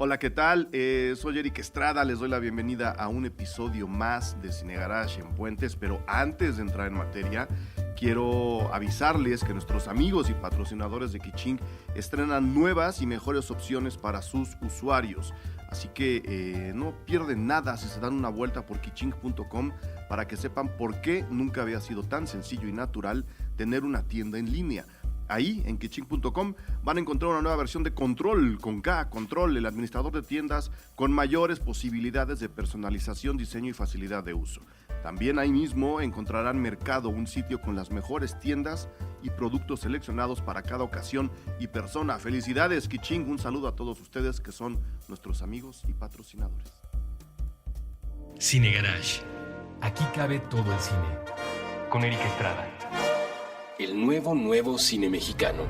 Hola, ¿qué tal? Soy Eric Estrada, les doy la bienvenida a un episodio más de Cine Garage en Puentes, pero antes de entrar en materia, quiero avisarles que nuestros amigos y patrocinadores de Kiching estrenan nuevas y mejores opciones para sus usuarios. Así que no pierden nada si se dan una vuelta por kiching.com para que sepan por qué nunca había sido tan sencillo y natural tener una tienda en línea. Ahí, en kiching.com, van a encontrar una nueva versión de Control, con K, Control, el administrador de tiendas con mayores posibilidades de personalización, diseño y facilidad de uso. También ahí mismo encontrarán Mercado, un sitio con las mejores tiendas y productos seleccionados para cada ocasión y persona. ¡Felicidades, Kiching! Un saludo a todos ustedes que son nuestros amigos y patrocinadores. Cine Garage. Aquí cabe todo el cine. Con Eric Estrada. El nuevo cine mexicano.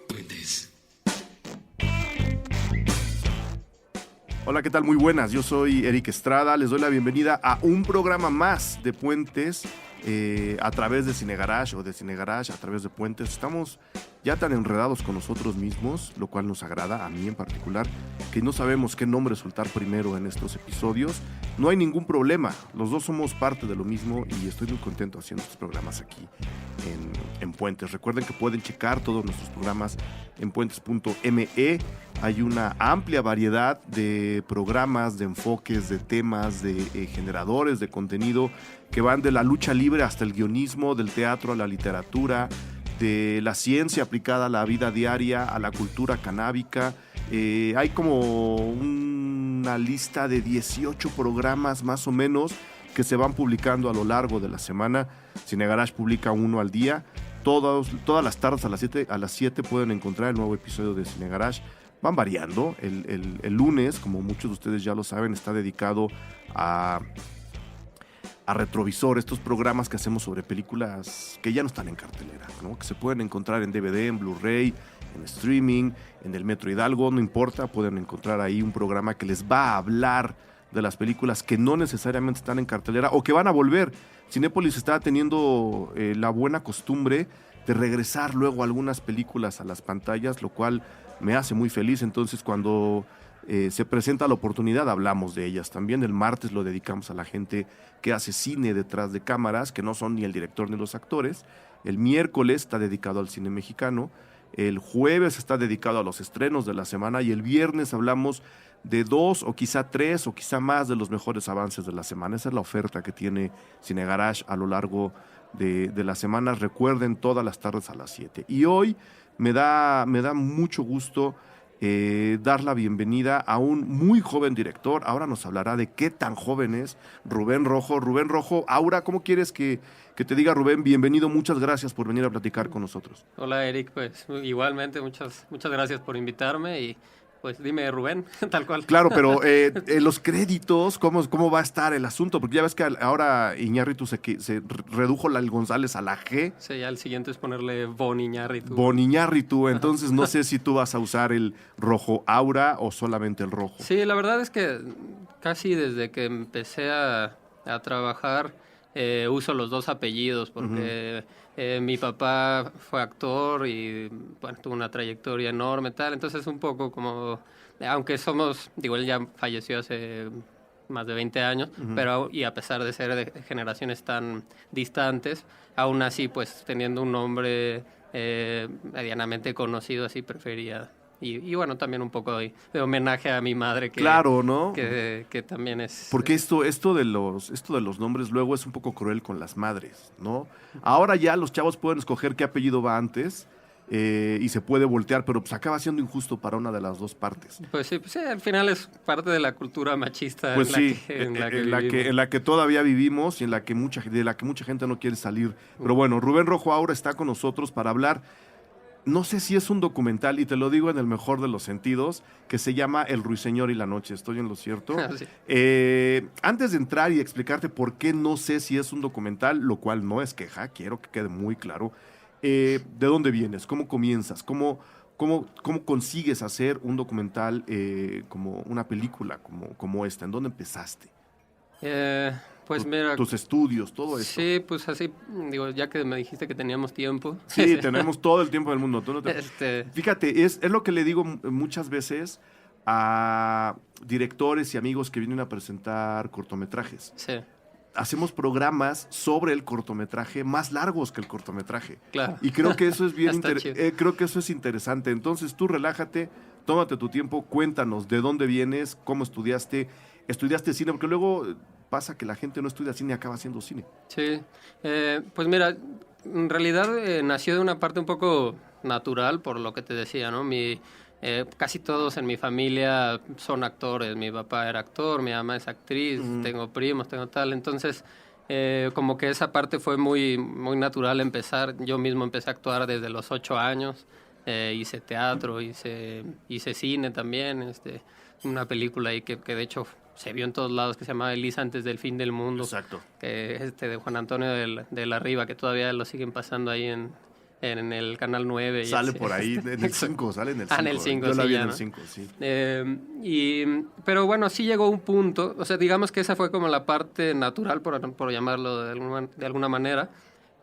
Puentes. Hola, ¿qué tal? Muy buenas, yo soy Eric Estrada, les doy la bienvenida a un programa más de Puentes a través de Cine Garage o de Cine Garage a través de Puentes. Estamos ya tan enredados con nosotros mismos, lo cual nos agrada, a mí en particular, que no sabemos qué nombre soltar primero en estos episodios. No hay ningún problema, los dos somos parte de lo mismo y estoy muy contento haciendo estos programas aquí en Puentes. Recuerden que pueden checar todos nuestros programas en puentes.me. Hay una amplia variedad de programas, de enfoques, de temas, de generadores de contenido que van de la lucha libre hasta el guionismo, del teatro a la literatura, de la ciencia aplicada a la vida diaria, a la cultura canábica. Hay como una lista de 18 programas más o menos que se van publicando a lo largo de la semana. Cine Garage publica uno al día. Todas las tardes a las 7 pueden encontrar el nuevo episodio de Cine Garage. Van variando. El lunes, como muchos de ustedes ya lo saben, está dedicado a Retrovisor, estos programas que hacemos sobre películas que ya no están en cartelera, ¿no? Que se pueden encontrar en DVD, en Blu-ray, en streaming, en el Metro Hidalgo, no importa, pueden encontrar ahí un programa que les va a hablar de las películas que no necesariamente están en cartelera o que van a volver. Cinépolis está teniendo la buena costumbre de regresar luego algunas películas a las pantallas, lo cual me hace muy feliz. Entonces, cuando se presenta la oportunidad, hablamos de ellas también. El martes lo dedicamos a la gente que hace cine detrás de cámaras, que no son ni el director ni los actores. El miércoles está dedicado al cine mexicano. El jueves está dedicado a los estrenos de la semana y el viernes hablamos de 2 o quizá 3 o quizá más de los mejores avances de la semana. Esa es la oferta que tiene Cine Garage a lo largo de las semanas. Recuerden, todas las tardes a las 7. Y hoy me da mucho gusto dar la bienvenida a un muy joven director. Ahora nos hablará de qué tan joven es Rubén Rojo. Rubén Rojo, Aura, ¿cómo quieres que te diga, Rubén? Bienvenido, muchas gracias por venir a platicar con nosotros. Hola, Eric, pues igualmente muchas gracias por invitarme y pues dime, Rubén, tal cual. Claro, pero los créditos, ¿cómo va a estar el asunto? Porque ya ves que ahora Iñárritu se redujo el González a la G. Sí, ya el siguiente es ponerle Boniñárritu. Boniñárritu, entonces no sé si tú vas a usar el Rojo Aura o solamente el rojo. Sí, la verdad es que casi desde que empecé a trabajar uso los dos apellidos porque mi papá fue actor y bueno, tuvo una trayectoria enorme, tal. Entonces un poco como, aunque él ya falleció hace más de 20 años, pero y a pesar de ser de generaciones tan distantes, aún así, pues teniendo un nombre medianamente conocido, así prefería. Y bueno, también un poco de homenaje a mi madre. Claro, ¿no? Que también es... Porque esto de los nombres luego es un poco cruel con las madres, ¿no? Ahora ya los chavos pueden escoger qué apellido va antes y se puede voltear, pero pues acaba siendo injusto para una de las dos partes. Pues sí, al final es parte de la cultura machista pues en la que todavía vivimos y de la que mucha gente no quiere salir. Pero bueno, Rubén Rojo ahora está con nosotros para hablar. No sé si es un documental, y te lo digo en el mejor de los sentidos, que se llama El Ruiseñor y la Noche. ¿Estoy en lo cierto? Sí. Antes de entrar y explicarte por qué no sé si es un documental, lo cual no es queja, quiero que quede muy claro. ¿De dónde vienes? ¿Cómo comienzas? ¿Cómo consigues hacer un documental como una película como esta? ¿En dónde empezaste? Pues mira, tus estudios, todo eso. sí, pues así, digo, ya que me dijiste que teníamos tiempo. Sí, tenemos todo el tiempo del mundo. Tú no te... Este, Fíjate, es lo que le digo muchas veces a directores y amigos que vienen a presentar cortometrajes. sí, Hacemos programas sobre el cortometraje más largos que el cortometraje. claro. Y creo que eso es bien Está chido. creo que eso es interesante. Entonces tú relájate, tómate tu tiempo, cuéntanos de dónde vienes, cómo estudiaste cine, porque luego pasa que la gente no estudia cine y acaba haciendo cine. Sí, pues mira, en realidad nació de una parte un poco natural, por lo que te decía, ¿no? Casi todos en mi familia son actores. Mi papá era actor, mi mamá es actriz, tengo primos, tengo tal. Entonces, como que esa parte fue muy, muy natural empezar. Yo mismo empecé a actuar desde los 8 años. Hice teatro, hice cine también. Una película ahí que de hecho se vio en todos lados, que se llamaba Elisa antes del fin del mundo. Exacto. Que es de Juan Antonio de la Riva, que todavía lo siguen pasando ahí en el Canal 9. Sale por ahí, en el 5, sale en el 5. En el 5, Yo la sí, vi ya, en ¿no? el 5, sí. Pero bueno, sí llegó un punto, o sea, digamos que esa fue como la parte natural, por llamarlo de alguna manera,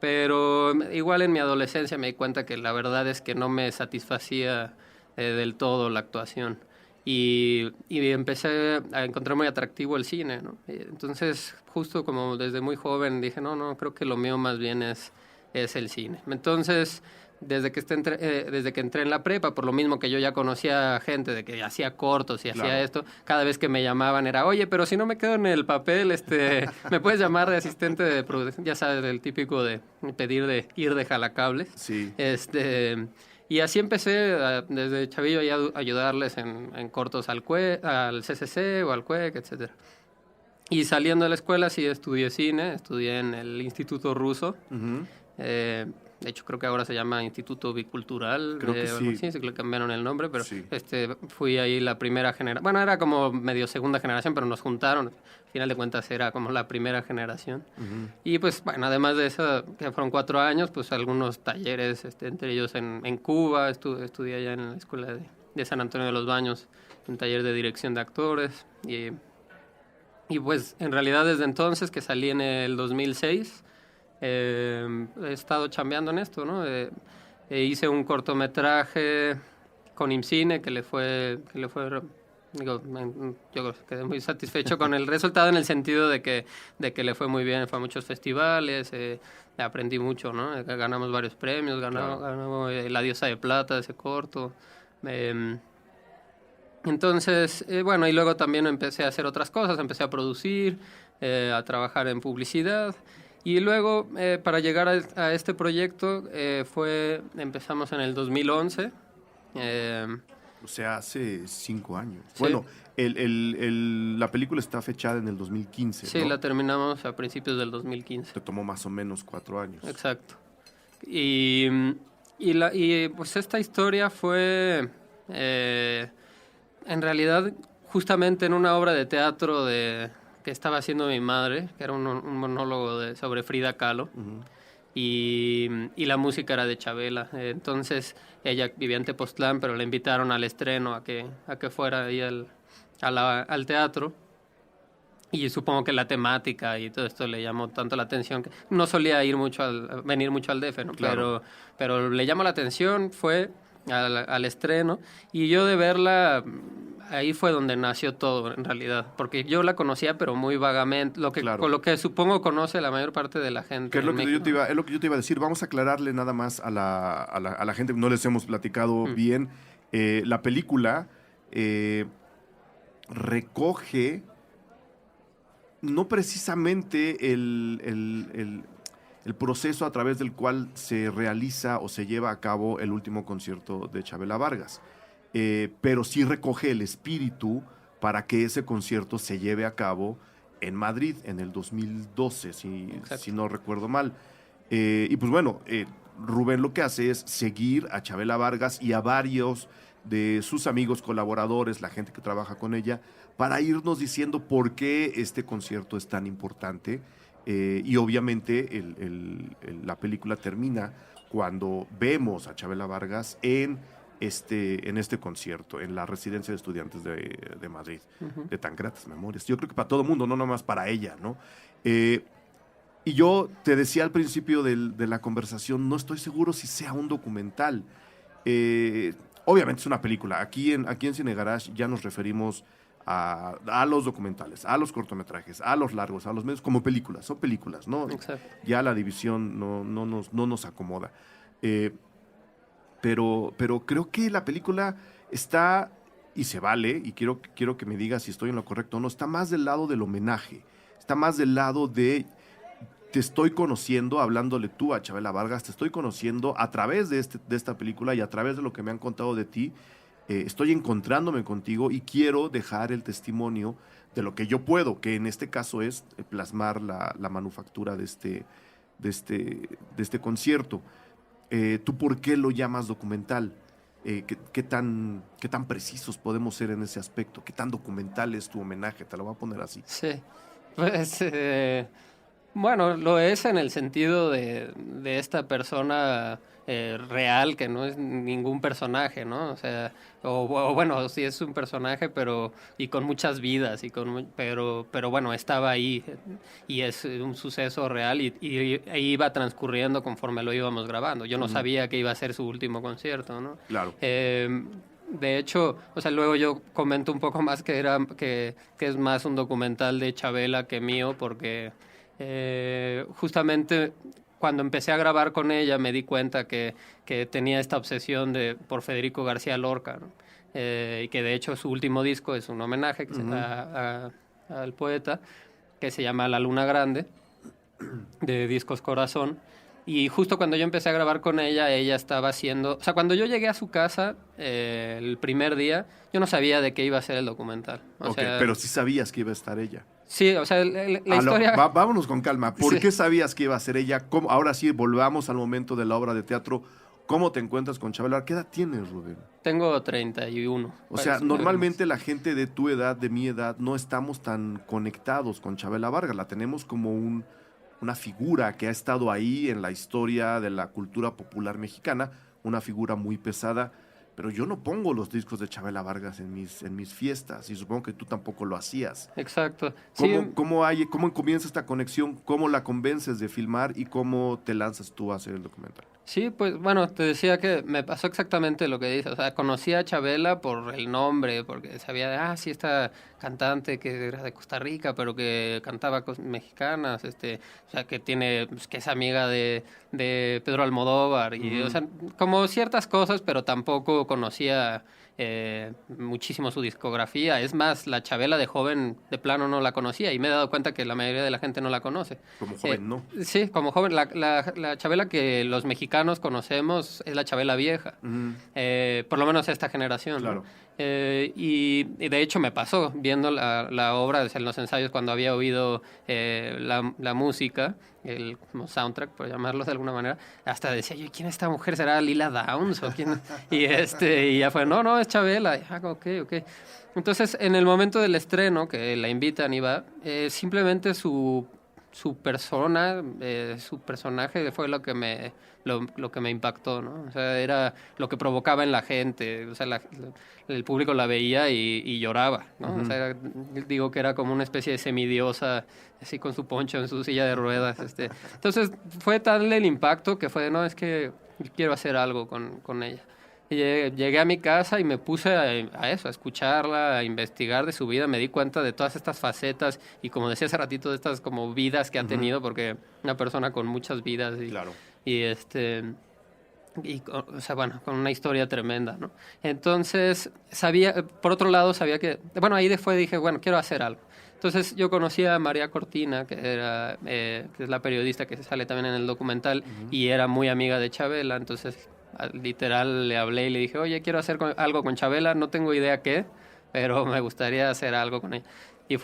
pero igual en mi adolescencia me di cuenta que la verdad es que no me satisfacía del todo la actuación. Y empecé a encontrar muy atractivo el cine, ¿no? Entonces, justo como desde muy joven dije, no, creo que lo mío más bien es el cine. Entonces, desde que entré en la prepa, por lo mismo que yo ya conocía gente de que hacía cortos y Claro. hacía esto, cada vez que me llamaban era, oye, pero si no me quedo en el papel, me puedes llamar de asistente de producción, ya sabes, el típico de pedir de ir de jalacables. Sí. Y así empecé desde chavillo ya a ayudarles en cortos al CCC o al CUEC, etcétera. Y saliendo de la escuela sí estudié cine, estudié en el Instituto Ruso. Ujú. De hecho, creo que ahora se llama Instituto Bicultural. Creo que sí. Sí, le cambiaron el nombre, pero Sí. fui ahí la primera generación. Bueno, era como medio segunda generación, pero nos juntaron. Al final de cuentas era como la primera generación. Ujú. Y pues, bueno, además de eso, que fueron 4 años, pues algunos talleres, entre ellos en Cuba. Estudié allá en la escuela de San Antonio de los Baños, un taller de dirección de actores. Y pues, en realidad, desde entonces, que salí en el 2006... he estado chambeando en esto, ¿no? Hice un cortometraje con IMCINE que le fue digo, yo quedé muy satisfecho con el resultado en el sentido de que le fue muy bien, fue a muchos festivales, aprendí mucho, ¿no? Ganamos varios premios, ganamos La Diosa de Plata de ese corto. Entonces, bueno, y luego también empecé a hacer otras cosas, empecé a producir, a trabajar en publicidad. Y luego, para llegar a este proyecto, empezamos en el 2011. O sea, hace 5 años. Sí. Bueno, la película está fechada en el 2015, Sí, ¿no? la terminamos a principios del 2015. Te tomó más o menos 4 años. Exacto. Y pues esta historia fue, en realidad, justamente en una obra de teatro que estaba haciendo mi madre, que era un monólogo sobre Frida Kahlo. Ujú. Y la música era de Chabela. Entonces ella vivía en Tepoztlán, pero la invitaron al estreno a que fuera ahí al teatro. Y supongo que la temática y todo esto le llamó tanto la atención que no solía venir mucho al DF, ¿no? Claro. Pero le llamó la atención, fue al estreno, y yo de verla, ahí fue donde nació todo en realidad, porque yo la conocía pero muy vagamente, Claro. con lo que supongo conoce la mayor parte de la gente. Que es lo en que México. es lo que yo te iba a decir. Vamos a aclararle nada más a la gente, no les hemos platicado bien. La película recoge no precisamente el proceso a través del cual se realiza o se lleva a cabo el último concierto de Chabela Vargas, pero sí recoge el espíritu para que ese concierto se lleve a cabo en Madrid en el 2012, si no recuerdo mal. Y pues bueno, Rubén lo que hace es seguir a Chabela Vargas y a varios de sus amigos, colaboradores, la gente que trabaja con ella, para irnos diciendo por qué este concierto es tan importante. Y obviamente la película termina cuando vemos a Chabela Vargas en en este concierto, en la Residencia de Estudiantes de Madrid, de tan gratas memorias. Yo creo que para todo el mundo, no nomás para ella, ¿no? Y yo te decía al principio de la conversación, no estoy seguro si sea un documental. Obviamente es una película. Aquí en Cine Garage ya nos referimos a los documentales, a los cortometrajes, a los largos, a los medios, como películas. Son películas, ¿no? Exacto. Ya la división no nos acomoda. Pero creo que la película está, y se vale, y quiero que me digas si estoy en lo correcto o no, está más del lado del homenaje, está más del lado de te estoy conociendo, hablándole tú a Chabela Vargas, te estoy conociendo a través de esta película y a través de lo que me han contado de ti, estoy encontrándome contigo y quiero dejar el testimonio de lo que yo puedo, que en este caso es plasmar la manufactura de este concierto. ¿Tú por qué lo llamas documental? ¿Qué tan precisos podemos ser en ese aspecto? ¿Qué tan documental es tu homenaje? Te lo voy a poner así. Sí, pues bueno, lo es en el sentido de esta persona real, que no es ningún personaje, ¿no? O sea, o bueno, sí es un personaje, pero y con muchas vidas, pero bueno, estaba ahí y es un suceso real y iba transcurriendo conforme lo íbamos grabando. Yo no sabía que iba a ser su último concierto, ¿no? Claro. De hecho, o sea, luego yo comento un poco más que es más un documental de Chabela que mío, porque justamente cuando empecé a grabar con ella me di cuenta que tenía esta obsesión por Federico García Lorca, ¿no? Y que de hecho su último disco es un homenaje al poeta, que se llama La Luna Grande, de Discos Corazón. Y justo cuando yo empecé a grabar con ella estaba haciendo... O sea, cuando yo llegué a su casa el primer día, yo no sabía de qué iba a ser el documental. O sea, pero sí sabías que iba a estar ella. Sí, o sea, la historia... Vámonos con calma. ¿Por qué sabías que iba a ser ella? Ahora sí, volvamos al momento de la obra de teatro. ¿Cómo te encuentras con Chabela? ¿Qué edad tienes, Rubén? Tengo 31. O sea, normalmente la gente de tu edad, de mi edad, no estamos tan conectados con Chabela Vargas. La tenemos como una figura que ha estado ahí en la historia de la cultura popular mexicana, una figura muy pesada, pero yo no pongo los discos de Chabela Vargas en mis fiestas, y supongo que tú tampoco lo hacías. Exacto. ¿Cómo comienza esta conexión? ¿Cómo la convences de filmar y cómo te lanzas tú a hacer el documental? Sí, pues bueno, te decía que me pasó exactamente lo que dices. O sea, conocí a Chabela por el nombre, porque sabía sí, esta cantante que era de Costa Rica, pero que cantaba cosas mexicanas, o sea, que es amiga de Pedro Almodóvar, y o sea, como ciertas cosas, pero tampoco conocía muchísimo su discografía. Es más, la Chabela de joven de plano no la conocía, y me he dado cuenta que la mayoría de la gente no la conoce. Como joven, ¿no? Sí, como joven. La Chabela que los mexicanos conocemos es la Chabela vieja, por lo menos esta generación. Claro. ¿No? Y de hecho me pasó viendo la obra en los ensayos, cuando había oído la música, el soundtrack, por llamarlo de alguna manera, hasta decía yo, ¿quién es esta mujer? ¿Será Lila Downs? ¿O quién? y ya fue, no, es Chabela. Ok. Entonces, en el momento del estreno, que la invitan y va, simplemente su persona, su personaje fue lo que me impactó, ¿no? O sea, era lo que provocaba en la gente. O sea, el público la veía y lloraba, ¿no? O sea, digo que era como una especie de semidiosa, así con su poncho en su silla de ruedas. Entonces, fue tal el impacto que fue, no, es que quiero hacer algo con ella. Y llegué a mi casa y me puse a escucharla, a investigar de su vida. Me di cuenta de todas estas facetas y, como decía hace ratito, de estas como vidas que ha tenido, porque una persona con muchas vidas Claro. O sea, bueno, con una historia tremenda, ¿no? Entonces, por otro lado, sabía que, bueno, dije, bueno, quiero hacer algo. Entonces, yo conocí a María Cortina, que es la periodista que sale también en el documental, y era muy amiga de Chabela. Entonces, literal, le hablé y le dije, oye, quiero hacer algo con Chabela, no tengo idea qué, pero me gustaría hacer algo con ella. Y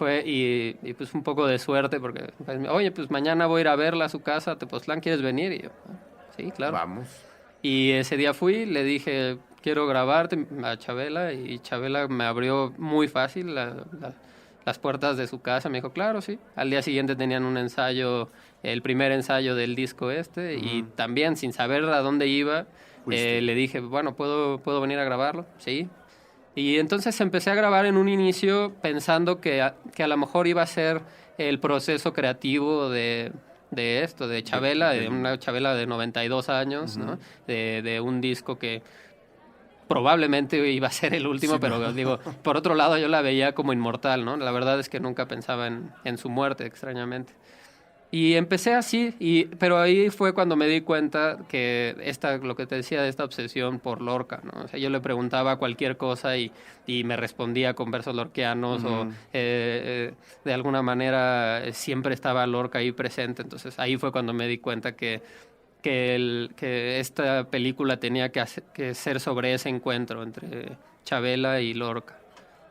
pues un poco de suerte, porque, oye, pues mañana voy a ir a verla a su casa, a Tepoztlán, ¿quieres venir? Y yo, sí, claro. Vamos. Y ese día fui, le dije, quiero grabarte a Chabela, y Chabela me abrió muy fácil las puertas de su casa. Me dijo, claro, sí. Al día siguiente tenían un ensayo, el primer ensayo del disco y también, sin saber a dónde iba, Le dije, bueno, ¿puedo venir a grabarlo? Sí. Y entonces empecé a grabar en un inicio pensando que a lo mejor iba a ser el proceso creativo de esto, de Chabela, de una Chabela de 92 años, ¿no? De un disco que probablemente iba a ser el último, pero digo, por otro lado yo la veía como inmortal, ¿no? La verdad es que nunca pensaba en su muerte, extrañamente. Y empecé así, pero ahí fue cuando me di cuenta que lo que te decía de esta obsesión por Lorca, ¿no? O sea, yo le preguntaba cualquier cosa y me respondía con versos lorquianos o de alguna manera siempre estaba Lorca ahí presente. Entonces ahí fue cuando me di cuenta que esta película tenía que ser sobre ese encuentro entre Chabela y Lorca.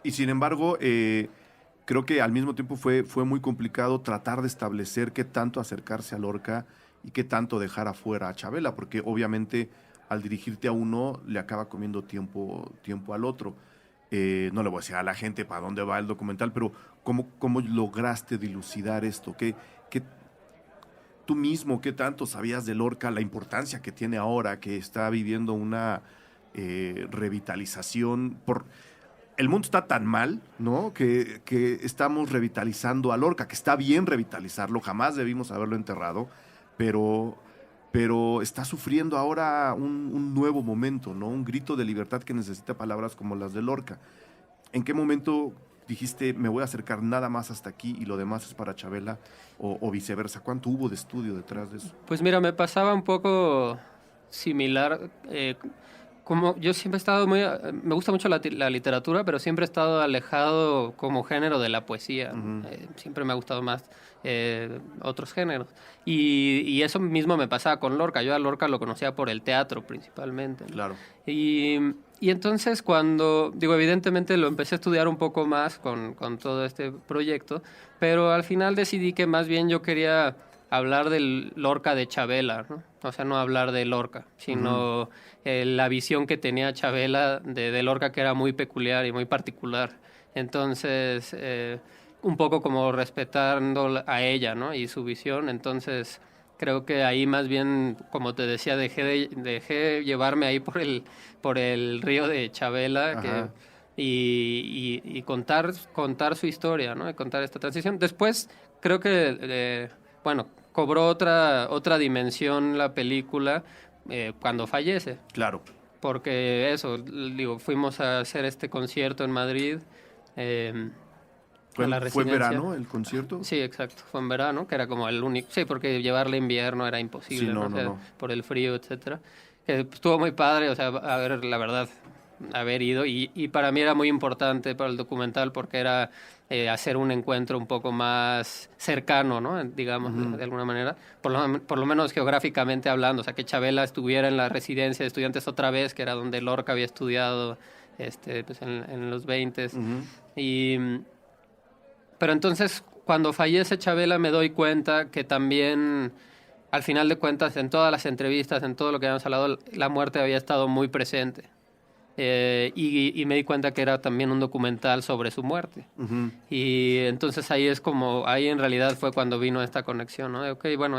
Y sin embargo, creo que al mismo tiempo fue muy complicado tratar de establecer qué tanto acercarse a Lorca y qué tanto dejar afuera a Chabela, porque obviamente al dirigirte a uno le acaba comiendo tiempo al otro. No le voy a decir a la gente para dónde va el documental, pero ¿cómo lograste dilucidar esto? ¿Qué tú mismo, qué tanto sabías de Lorca, la importancia que tiene ahora, que está viviendo una revitalización el mundo está tan mal, ¿no? Que estamos revitalizando a Lorca, que está bien revitalizarlo, jamás debimos haberlo enterrado, pero está sufriendo ahora un nuevo momento, ¿no? Un grito de libertad que necesita palabras como las de Lorca. ¿En qué momento dijiste, me voy a acercar nada más hasta aquí y lo demás es para Chabela, o viceversa? ¿Cuánto hubo de estudio detrás de eso? Pues mira, me pasaba un poco similar. Como yo siempre he estado me gusta mucho la literatura, pero siempre he estado alejado como género de la poesía. Siempre me ha gustado más otros géneros. Y eso mismo me pasaba con Lorca. Yo a Lorca lo conocía por el teatro principalmente, ¿no? Claro. Y entonces evidentemente lo empecé a estudiar un poco más con todo este proyecto, pero al final decidí que más bien yo quería hablar del Lorca de Chabela, ¿no? O sea, no hablar de Lorca, sino la visión que tenía Chabela de Lorca, que era muy peculiar y muy particular. Entonces, un poco como respetando a ella, ¿no? Y su visión. Entonces, creo que ahí más bien, como te decía, dejé llevarme ahí por el río de Chabela y contar su historia, ¿no? Y contar esta transición. Después, creo que, cobró otra dimensión la película cuando fallece. Claro. Porque fuimos a hacer este concierto en Madrid. ¿Fue en verano el concierto? Sí, exacto. Fue en verano, que era como el único. Sí, porque llevarle invierno era imposible, sí, no. Por el frío, etcétera. Estuvo muy padre, o sea, la verdad, haber ido. Y para mí era muy importante para el documental porque era hacer un encuentro un poco más cercano, ¿no? Digamos, de alguna manera. Por lo menos geográficamente hablando. O sea, que Chabela estuviera en la residencia de estudiantes otra vez, que era donde Lorca había estudiado pues en los 20s. Pero entonces, cuando fallece Chabela, me doy cuenta que también, al final de cuentas, en todas las entrevistas, en todo lo que habíamos hablado, la muerte había estado muy presente. Y me di cuenta que era también un documental sobre su muerte. Y entonces ahí en realidad fue cuando vino esta conexión, ¿no?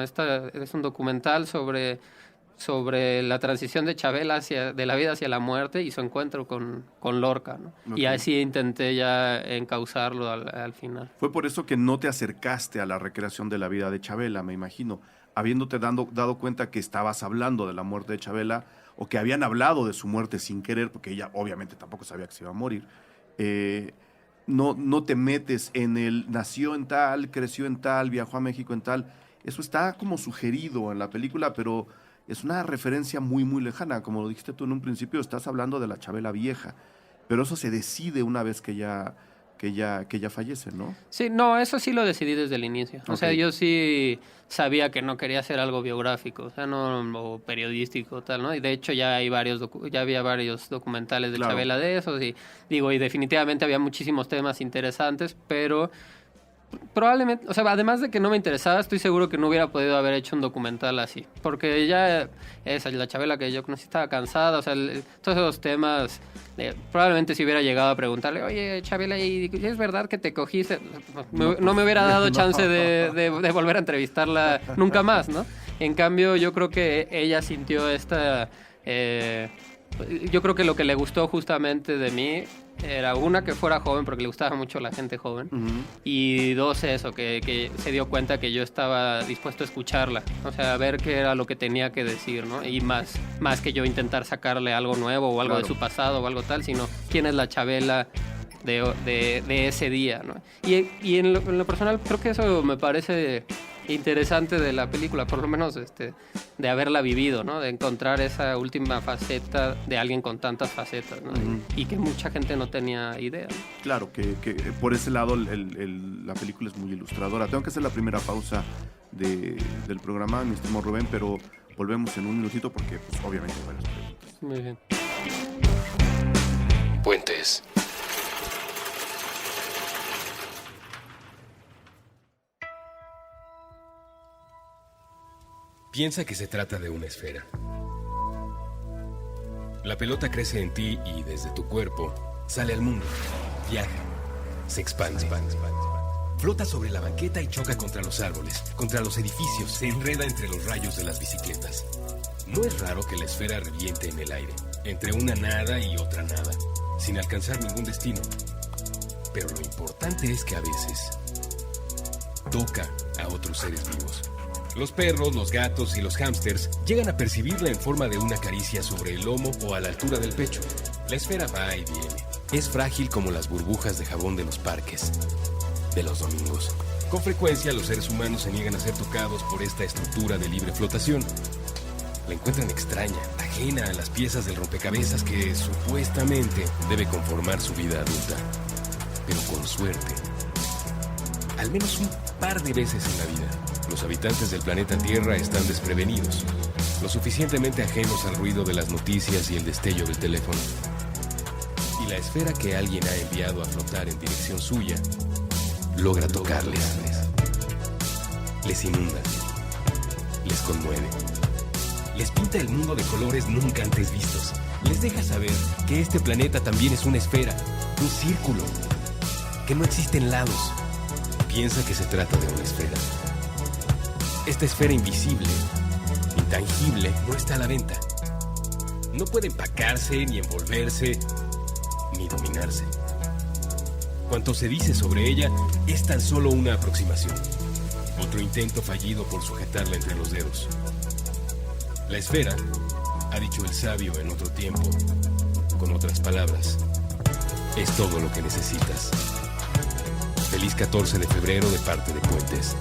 Esta es un documental sobre la transición de Chabela de la vida hacia la muerte y su encuentro con Lorca, ¿no? Y así intenté ya encauzarlo al final. Fue por eso que no te acercaste a la recreación de la vida de Chabela, me imagino, habiéndote dado cuenta que estabas hablando de la muerte de Chabela, o que habían hablado de su muerte sin querer, porque ella obviamente tampoco sabía que se iba a morir. No te metes en nació en tal, creció en tal, viajó a México en tal. Eso está como sugerido en la película, pero es una referencia muy, muy lejana. Como lo dijiste tú en un principio, estás hablando de la Chabela vieja, pero eso se decide una vez que ella fallece, ¿no? Sí, no, eso sí lo decidí desde el inicio. O sea, yo sí sabía que no quería hacer algo biográfico, o sea, o periodístico, tal, ¿no? Y de hecho ya había varios documentales de Chabela de esos, y definitivamente había muchísimos temas interesantes, pero probablemente, o sea, además de que no me interesaba, estoy seguro que no hubiera podido haber hecho un documental así, porque ya la Chabela que yo conocí estaba cansada, o sea, todos esos temas, probablemente si hubiera llegado a preguntarle, oye, Chabela, ¿y es verdad que te cogiste? No me hubiera dado chance de volver a entrevistarla nunca más, ¿no? En cambio, yo creo que ella sintió esta Yo creo que lo que le gustó justamente de mí era una, que fuera joven, porque le gustaba mucho la gente joven, y dos, eso, que se dio cuenta que yo estaba dispuesto a escucharla, o sea, a ver qué era lo que tenía que decir, ¿no? Y más que yo intentar sacarle algo nuevo o algo de su pasado o algo tal, sino quién es la Chabela de ese día, ¿no? Y en lo personal creo que eso me parece interesante de la película, por lo menos de haberla vivido, ¿no? De encontrar esa última faceta de alguien con tantas facetas, ¿no? Y que mucha gente no tenía idea, ¿no? Claro, que por ese lado la película es muy ilustradora. Tengo que hacer la primera pausa del programa, mi estimado Rubén, pero volvemos en un minutito porque pues, obviamente hay varias preguntas. Muy bien. Puentes. Piensa que se trata de una esfera. La pelota crece en ti y desde tu cuerpo sale al mundo, viaja, se expande. Flota sobre la banqueta y choca contra los árboles, contra los edificios, se enreda entre los rayos de las bicicletas. No es raro que la esfera reviente en el aire, entre una nada y otra nada, sin alcanzar ningún destino. Pero lo importante es que a veces toca a otros seres vivos. Los perros, los gatos y los hámsters llegan a percibirla en forma de una caricia sobre el lomo o a la altura del pecho. La esfera va y viene. Es frágil como las burbujas de jabón de los parques, de los domingos. Con frecuencia los seres humanos se niegan a ser tocados por esta estructura de libre flotación. La encuentran extraña, ajena a las piezas del rompecabezas que supuestamente debe conformar su vida adulta. Pero con suerte, al menos un par de veces en la vida, los habitantes del planeta Tierra están desprevenidos, lo suficientemente ajenos al ruido de las noticias y el destello del teléfono. Y la esfera que alguien ha enviado a flotar en dirección suya logra tocarles. Les inunda, les conmueve, les pinta el mundo de colores nunca antes vistos. Les deja saber que este planeta también es una esfera, un círculo, que no existen lados. Piensa que se trata de una esfera. Esta esfera invisible, intangible, no está a la venta. No puede empacarse, ni envolverse, ni dominarse. Cuanto se dice sobre ella es tan solo una aproximación. Otro intento fallido por sujetarla entre los dedos. La esfera, ha dicho el sabio en otro tiempo, con otras palabras, es todo lo que necesitas. Feliz 14 de febrero de parte de Puentes.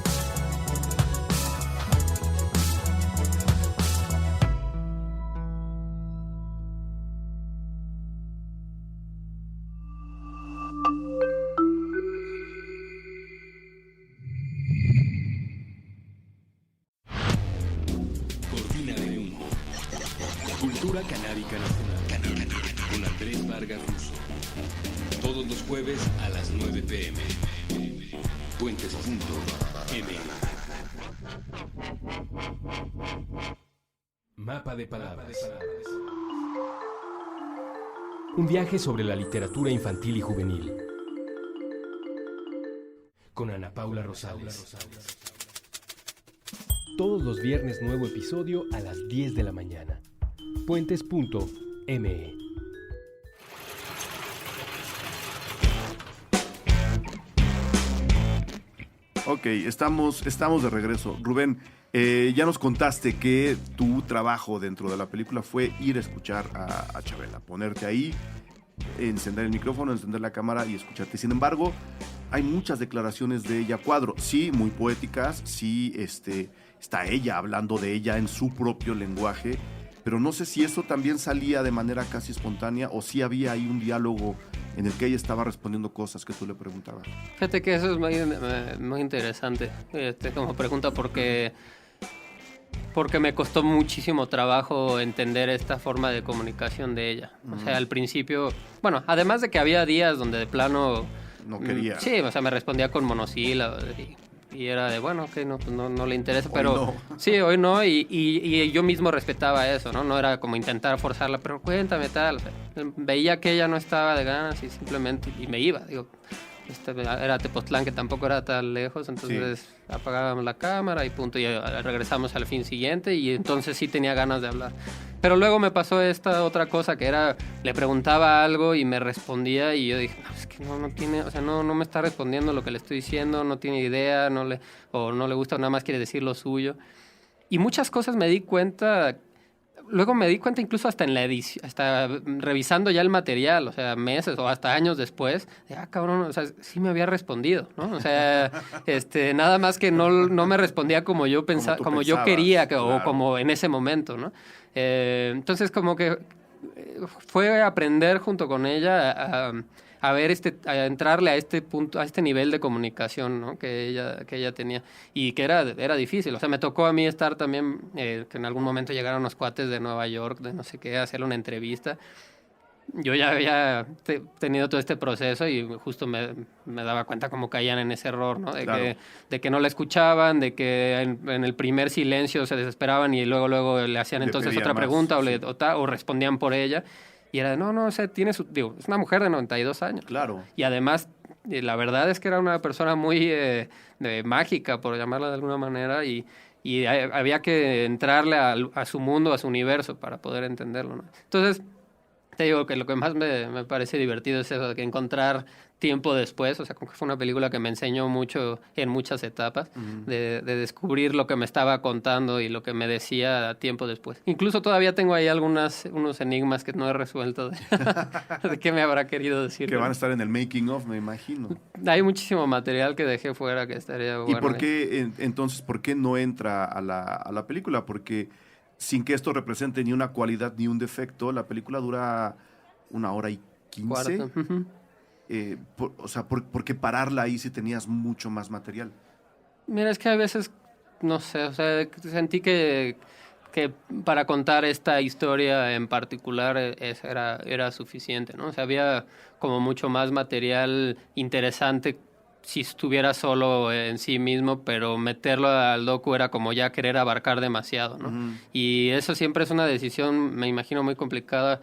Cortina de humo. Cultura canábica nacional. Con Andrés Vargas Russo. Todos los jueves a las 9 p.m. Puentes.m. Mapa de palabras. Un viaje sobre la literatura infantil y juvenil. Con Ana Paula Rosales. Todos los viernes nuevo episodio a las 10 de la mañana. Puentes.me. Ok, estamos de regreso. Rubén, ya nos contaste que tu trabajo dentro de la película fue ir a escuchar a Chabela, ponerte ahí, encender el micrófono, encender la cámara y escucharte. Sin embargo, hay muchas declaraciones de ella a cuadro, sí, muy poéticas, sí, está ella hablando de ella en su propio lenguaje, pero no sé si eso también salía de manera casi espontánea o si había ahí un diálogo en el que ella estaba respondiendo cosas que tú le preguntabas. Fíjate que eso es muy interesante como pregunta porque me costó muchísimo trabajo entender esta forma de comunicación de ella. O sea, al principio, bueno, además de que había días donde de plano No quería. Sí, o sea, me respondía con monosílabos y era de, bueno, ok, no le interesa, pero no. Sí, hoy no, y yo mismo respetaba eso, ¿no? No era como intentar forzarla, pero cuéntame tal. O sea, veía que ella no estaba de ganas y simplemente, y me iba, digo, era Tepoztlán, que tampoco era tan lejos, entonces apagábamos la cámara y punto, y regresamos al fin siguiente, y entonces sí tenía ganas de hablar. Pero luego me pasó esta otra cosa que era, le preguntaba algo y me respondía y yo dije, no, es que no tiene, o sea, no me está respondiendo lo que le estoy diciendo, no tiene idea, o no le gusta, nada más quiere decir lo suyo. Y muchas cosas me di cuenta, luego me di cuenta incluso hasta en la edición, hasta revisando ya el material, o sea, meses o hasta años después, de, cabrón, o sea, sí me había respondido, ¿no? O sea, nada más que no me respondía como yo pensaba, como yo quería, claro. o como en ese momento, ¿no? Entonces como que fue aprender junto con ella a ver a entrarle a este punto, a este nivel de comunicación, ¿no? que ella tenía y que era difícil. O sea, me tocó a mí estar también, que en algún momento llegaron unos cuates de Nueva York, de no sé qué, a hacerle una entrevista. Yo ya había tenido todo este proceso y justo me daba cuenta cómo caían en ese error, ¿no? Claro. De que no la escuchaban, de que en el primer silencio se desesperaban y luego le hacían Le entonces pedían otra más, pregunta sí. o respondían por ella. Y era, no, o sea, es una mujer de 92 años. Claro. Y además, la verdad es que era una persona muy mágica, por llamarla de alguna manera, y había que entrarle a su mundo, a su universo, para poder entenderlo, ¿no? Entonces, te digo que lo que más me parece divertido es eso, de que encontrar tiempo después, o sea, como que fue una película que me enseñó mucho en muchas etapas, de descubrir lo que me estaba contando y lo que me decía tiempo después. Incluso todavía tengo ahí unos enigmas que no he resuelto de qué me habrá querido decir. Que van a estar en el making of, me imagino. Hay muchísimo material que dejé fuera que estaría bueno. ¿Y por qué, entonces, por qué no entra a la película? Porque sin que esto represente ni una cualidad ni un defecto, la película dura 1:15. Cuarto. Ujú. O sea, ¿por qué pararla ahí si tenías mucho más material? Mira, es que a veces, no sé, o sea, sentí que para contar esta historia en particular era suficiente, ¿no? O sea, había como mucho más material interesante si estuviera solo en sí mismo, pero meterlo al docu era como ya querer abarcar demasiado, ¿no? Ujú. Y eso siempre es una decisión, me imagino, muy complicada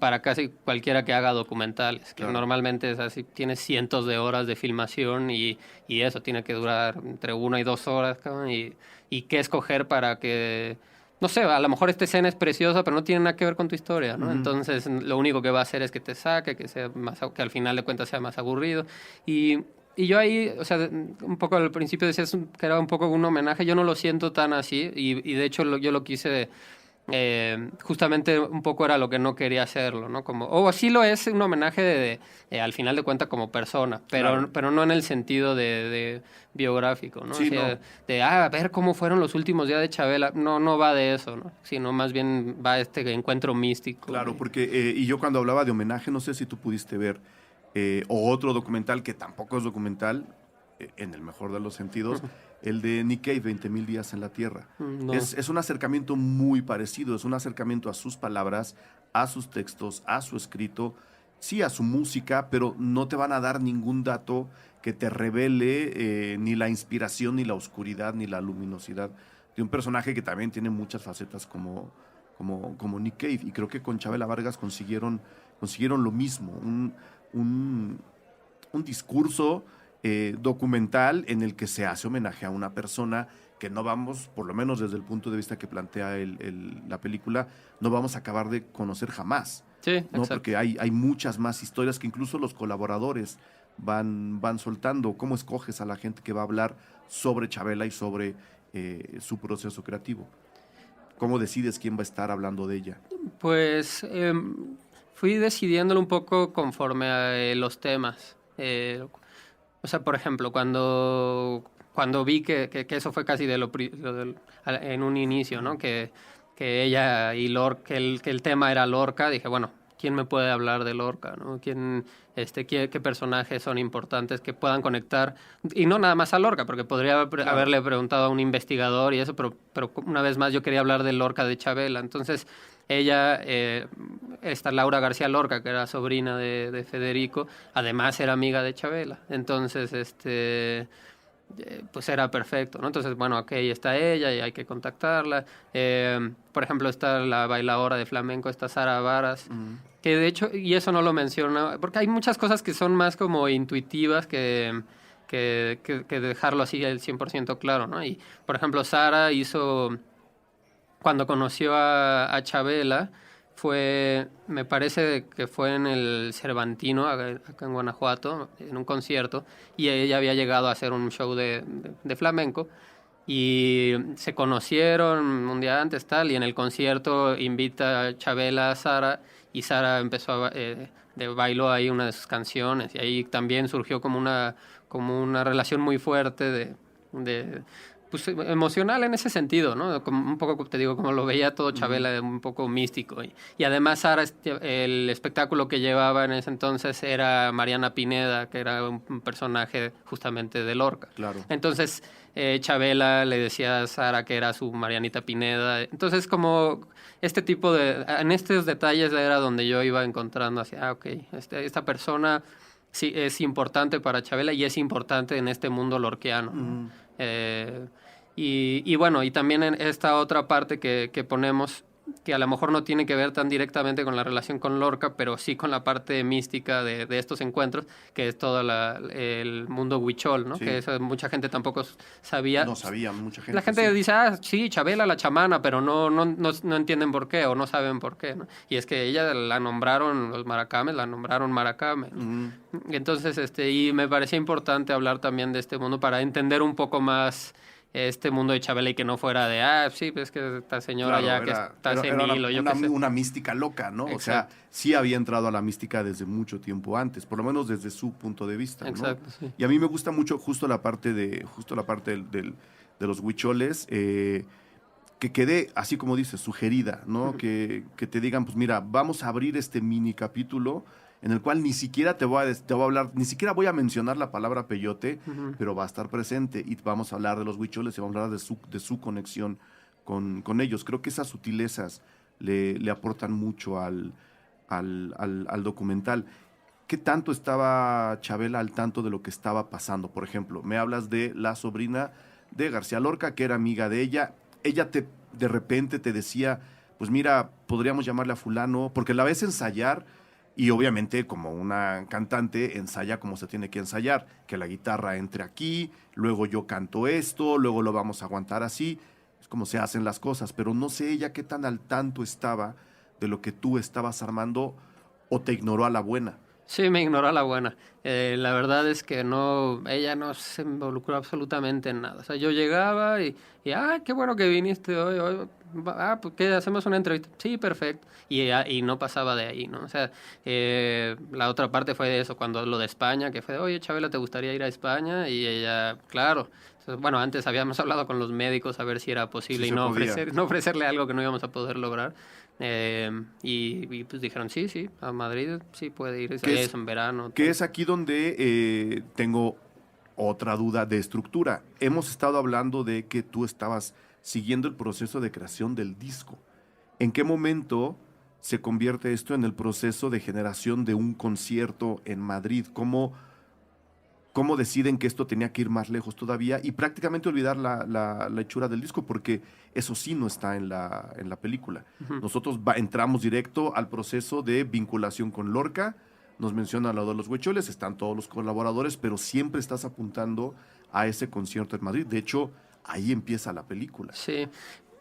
para casi cualquiera que haga documentales, que Claro. normalmente es así, tiene cientos de horas de filmación y eso tiene que durar entre 1 y 2 horas, cabrón, y qué escoger para que, no sé, a lo mejor esta escena es preciosa, pero no tiene nada que ver con tu historia, ¿no? Ujú. Entonces, lo único que va a hacer es que te saque, que al final de cuentas sea más aburrido. Y yo ahí, o sea, un poco al principio decías que era un poco un homenaje, yo no lo siento tan así, y de hecho yo lo quise... justamente un poco era lo que no quería hacerlo, ¿no? Como, así lo es un homenaje al final de cuentas como persona, Claro. pero no en el sentido de biográfico, ¿no? Sí, O sea, no. a ver cómo fueron los últimos días de Chabela. No va de eso, ¿no? Sino más bien va a este encuentro místico. Claro, porque y yo cuando hablaba de homenaje, no sé si tú pudiste ver o otro documental que tampoco es documental, en el mejor de los sentidos, el de Nick Cave, 20.000 días en la Tierra. No. Es un acercamiento muy parecido, es un acercamiento a sus palabras, a sus textos, a su escrito, sí a su música, pero no te van a dar ningún dato que te revele ni la inspiración, ni la oscuridad, ni la luminosidad de un personaje que también tiene muchas facetas como Nick Cave. Y creo que con Chabela Vargas consiguieron lo mismo, un discurso documental en el que se hace homenaje a una persona que no vamos, por lo menos desde el punto de vista que plantea la película, no vamos a acabar de conocer jamás. Sí, ¿No? exacto. Porque hay muchas más historias que incluso los colaboradores van soltando. ¿Cómo escoges a la gente que va a hablar sobre Chabela y sobre su proceso creativo? ¿Cómo decides quién va a estar hablando de ella? Pues fui decidiéndolo un poco conforme a los temas. O sea, por ejemplo, cuando vi que eso fue casi en un inicio, ¿no? Que ella y Lorca, que el tema era Lorca, dije, bueno, ¿quién me puede hablar de Lorca, ¿no? ¿Qué personajes son importantes que puedan conectar? Y no nada más a Lorca, porque podría haberle preguntado a un investigador y eso, pero una vez más yo quería hablar de Lorca de Chabela. Entonces, ella, esta Laura García Lorca, que era sobrina de Federico, además era amiga de Chabela. Entonces, pues era perfecto, ¿no? Entonces, bueno, ok, está ella y hay que contactarla. Por ejemplo, está la bailadora de flamenco, está Sara Varas, que de hecho, y eso no lo menciona, porque hay muchas cosas que son más como intuitivas que dejarlo así al 100% claro, ¿no? Y, por ejemplo, Sara hizo... cuando conoció a Chabela, me parece que fue en el Cervantino, acá en Guanajuato, en un concierto, y ella había llegado a hacer un show de flamenco, y se conocieron un día antes, tal, y en el concierto invita a Chabela a Sara, y Sara empezó bailó ahí una de sus canciones, y ahí también surgió como una relación muy fuerte pues, emocional en ese sentido, ¿no? Como, un poco, te digo, como lo veía todo Chabela, un poco místico. Y además Sara, el espectáculo que llevaba en ese entonces era Mariana Pineda, que era un personaje justamente de Lorca. Claro. Entonces Chabela le decía a Sara que era su Marianita Pineda. Entonces como este tipo en estos detalles era donde yo iba encontrando así, ok, esta persona sí es importante para Chabela y es importante en este mundo lorquiano, ¿no? Y bueno, y también en esta otra parte que ponemos, que a lo mejor no tiene que ver tan directamente con la relación con Lorca, pero sí con la parte mística de estos encuentros, que es todo el mundo huichol, ¿no? Sí. Que eso mucha gente tampoco sabía. No sabía, mucha gente. La gente sí. dice, sí, Chabela la chamana, pero no entienden por qué o no saben por qué, ¿no? Y es que ella la nombraron, los maracames la nombraron maracame, ¿no? Entonces, y me parecía importante hablar también de este mundo para entender un poco más este mundo de Chabela y que no fuera de, sí, pues que esta señora Claro, que está senil o yo qué sé. Una mística loca, ¿no? Exacto. O sea, sí había entrado a la mística desde mucho tiempo antes, por lo menos desde su punto de vista, ¿no? Exacto, sí. Y a mí me gusta mucho justo la parte de los huicholes, que quede, así como dices, sugerida, ¿no? Que te digan, pues mira, vamos a abrir este mini capítulo en el cual ni siquiera te voy a hablar, ni siquiera voy a mencionar la palabra peyote, pero va a estar presente y vamos a hablar de los huicholes y vamos a hablar de su conexión con ellos. Creo que esas sutilezas le aportan mucho al documental. ¿Qué tanto estaba Chabela al tanto de lo que estaba pasando? Por ejemplo, me hablas de la sobrina de García Lorca, que era amiga de ella. Ella de repente te decía, pues mira, podríamos llamarle a fulano, porque la ves ensayar. Y obviamente, como una cantante, ensaya como se tiene que ensayar, que la guitarra entre aquí, luego yo canto esto, luego lo vamos a aguantar así. Es como se hacen las cosas, pero no sé ella qué tan al tanto estaba de lo que tú estabas armando o te ignoró a la buena. Sí, me ignoró a la buena. La verdad es que ella no se involucró absolutamente en nada. O sea, yo llegaba y qué bueno que viniste hoy. Pues ¿qué? ¿Hacemos una entrevista? Sí, perfecto. Y no pasaba de ahí, ¿no? O sea, la otra parte fue de eso, cuando lo de España, que fue de, oye, Chabela, ¿te gustaría ir a España? Y ella, claro. Entonces, bueno, antes habíamos hablado con los médicos a ver si era posible Sí, y no podía. ofrecerle algo que no íbamos a poder lograr. Y pues dijeron, sí, a Madrid sí puede ir, es en verano. Que es aquí donde tengo otra duda de estructura. Hemos estado hablando de que tú estabas siguiendo el proceso de creación del disco. ¿En qué momento se convierte esto en el proceso de generación de un concierto en Madrid? ¿Cómo deciden que esto tenía que ir más lejos todavía y prácticamente olvidar la hechura del disco? Porque eso sí no está en la película. Uh-huh. Nosotros entramos directo al proceso de vinculación con Lorca, nos menciona lo de los huicholes, están todos los colaboradores, pero siempre estás apuntando a ese concierto en Madrid. De hecho, ahí empieza la película. Sí.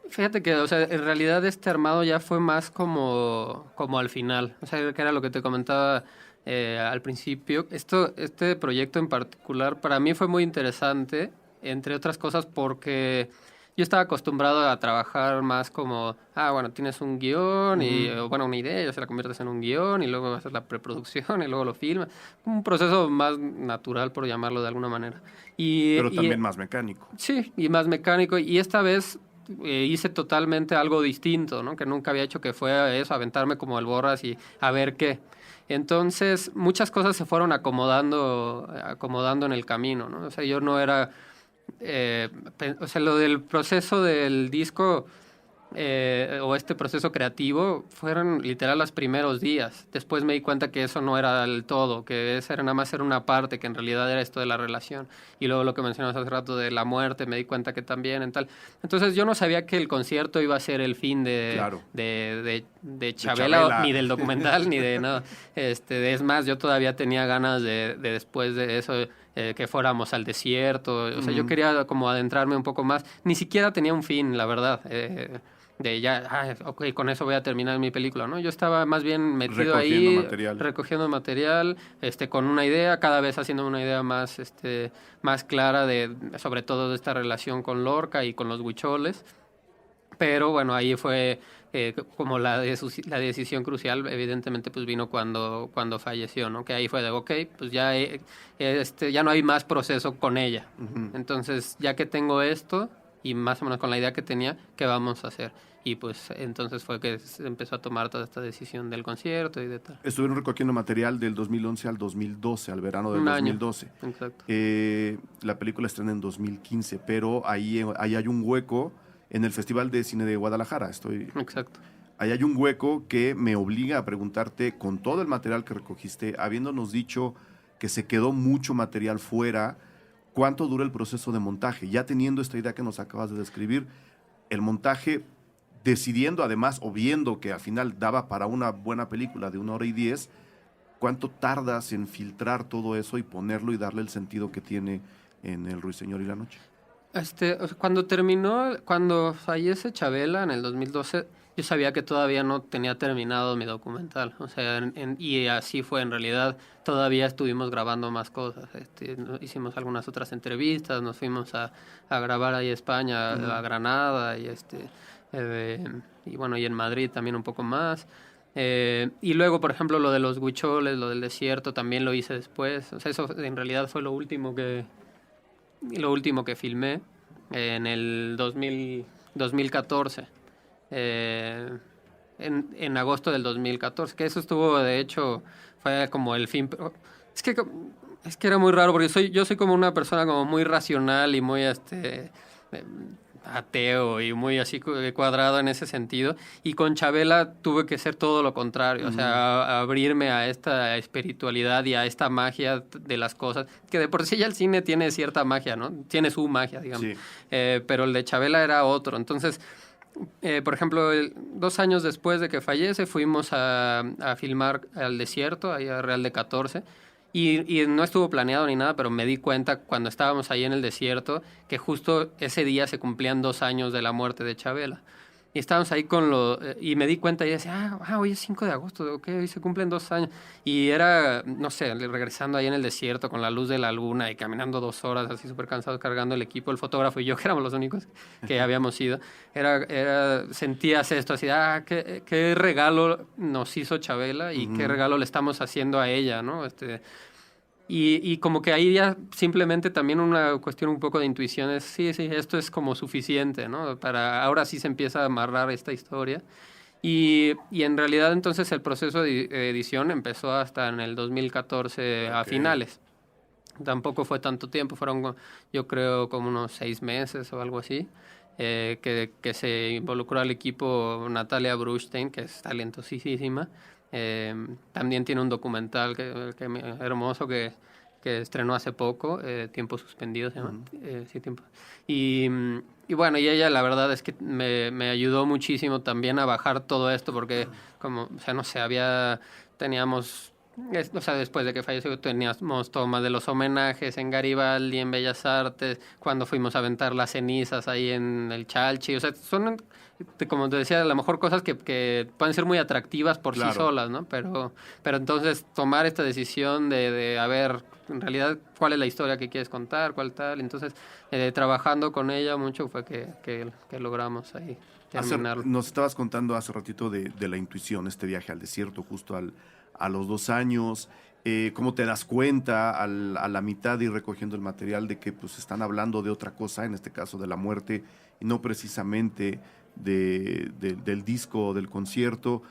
Fíjate que, o sea, en realidad este armado ya fue más como al final. O sea, que era lo que te comentaba al principio. Este proyecto en particular para mí fue muy interesante, entre otras cosas porque yo estaba acostumbrado a trabajar más como, bueno, tienes un guión y, bueno, una idea, ya se la conviertes en un guión y luego haces la preproducción y luego lo filmas. Un proceso más natural, por llamarlo de alguna manera. Pero también más mecánico. Sí, y más mecánico. Y esta vez hice totalmente algo distinto, ¿no? Que nunca había hecho, que fue eso, aventarme como el borras y a ver qué. Entonces, muchas cosas se fueron acomodando en el camino, ¿no? O sea, yo no era... o sea, lo del proceso del disco o este proceso creativo fueron literal los primeros días. Después me di cuenta que eso no era el todo, que eso era nada más era una parte, que en realidad era esto de la relación. Y luego lo que mencionabas hace rato de la muerte, me di cuenta que también en tal. Entonces yo no sabía que el concierto iba a ser el fin de Chabela, ni del documental, ni de nada. Es más, yo todavía tenía ganas de después de eso... que fuéramos al desierto, o sea, yo quería como adentrarme un poco más, ni siquiera tenía un fin, la verdad, de ya, ok, con eso voy a terminar mi película, ¿no? Yo estaba más bien metido recogiendo material, con una idea, cada vez haciendo una idea más, más clara sobre todo de esta relación con Lorca y con los huicholes. Pero bueno, ahí fue como la decisión crucial, evidentemente, pues vino cuando falleció, ¿no? Que ahí fue de, ok, pues ya, ya no hay más proceso con ella. Uh-huh. Entonces, ya que tengo esto, y más o menos con la idea que tenía, ¿qué vamos a hacer? Y pues entonces fue que se empezó a tomar toda esta decisión del concierto y de tal. Estuvieron recogiendo material del 2011 al 2012, al verano del 2012. Exacto. La película estrena en 2015, pero ahí hay un hueco en el Festival de Cine de Guadalajara. Exacto. Ahí hay un hueco que me obliga a preguntarte, con todo el material que recogiste, habiéndonos dicho que se quedó mucho material fuera, ¿cuánto dura el proceso de montaje? Ya teniendo esta idea que nos acabas de describir, el montaje, decidiendo además o viendo que al final daba para una buena película de 1 hora y 10, ¿cuánto tardas en filtrar todo eso y ponerlo y darle el sentido que tiene en El Ruiseñor y la Noche? Cuando fallece Chabela en el 2012, yo sabía que todavía no tenía terminado mi documental. O sea, y así fue en realidad. Todavía estuvimos grabando más cosas. Hicimos algunas otras entrevistas, nos fuimos a grabar ahí a España, a Granada, y bueno, y en Madrid también un poco más. Y luego, por ejemplo, lo de los huicholes, lo del desierto, también lo hice después. O sea, eso en realidad fue lo último que filmé en el 2014, en agosto del 2014, que eso estuvo, de hecho, fue como el fin. Es que era muy raro, porque yo soy como una persona como muy racional y muy ateo y muy así cuadrado en ese sentido, y con Chabela tuve que ser todo lo contrario, o sea, abrirme a esta espiritualidad y a esta magia de las cosas, que de por sí ya el cine tiene cierta magia, ¿no? Tiene su magia, digamos, sí. Pero el de Chabela era otro. Entonces, por ejemplo, 2 años después de que fallece, fuimos a filmar al desierto, ahí a Real de 14, y no estuvo planeado ni nada, pero me di cuenta cuando estábamos ahí en el desierto que justo ese día se cumplían 2 años de la muerte de Chabela. Y estábamos ahí y me di cuenta y decía, hoy es 5 de agosto, ok, hoy se cumplen 2 años. Y era, no sé, regresando ahí en el desierto con la luz de la luna y caminando 2 horas así súper cansados, cargando el equipo, el fotógrafo y yo, que éramos los únicos que habíamos ido. Sentías esto así, qué regalo nos hizo Chabela y qué regalo le estamos haciendo a ella, ¿no? Y como que ahí ya simplemente también una cuestión un poco de intuición es, sí, esto es como suficiente, ¿no? Para ahora sí se empieza a amarrar esta historia. Y en realidad entonces el proceso de edición empezó hasta en el 2014 a finales. Tampoco fue tanto tiempo, fueron yo creo como unos 6 meses o algo así. Que se involucró al equipo Natalia Brustein, que es talentosísima. También tiene un documental hermoso que estrenó hace poco, Tiempo Suspendido se llama. Sí, Tiempo. Y bueno, y ella la verdad es que me ayudó muchísimo también a bajar todo esto, porque como, o sea, no sé, teníamos, o sea, después de que falleció teníamos tomas de los homenajes en Garibaldi, en Bellas Artes, cuando fuimos a aventar las cenizas ahí en el Chalchi, o sea, son, como te decía, a lo mejor cosas que pueden ser muy atractivas por sí solas, ¿no? Pero entonces tomar esta decisión de a ver, en realidad, cuál es la historia que quieres contar, cuál tal, entonces trabajando con ella mucho fue que logramos ahí terminarlo. Nos estabas contando hace ratito de la intuición, este viaje al desierto justo a los 2 años, cómo te das cuenta a la mitad de ir recogiendo el material de que pues están hablando de otra cosa, en este caso de la muerte, y no precisamente del disco o del concierto.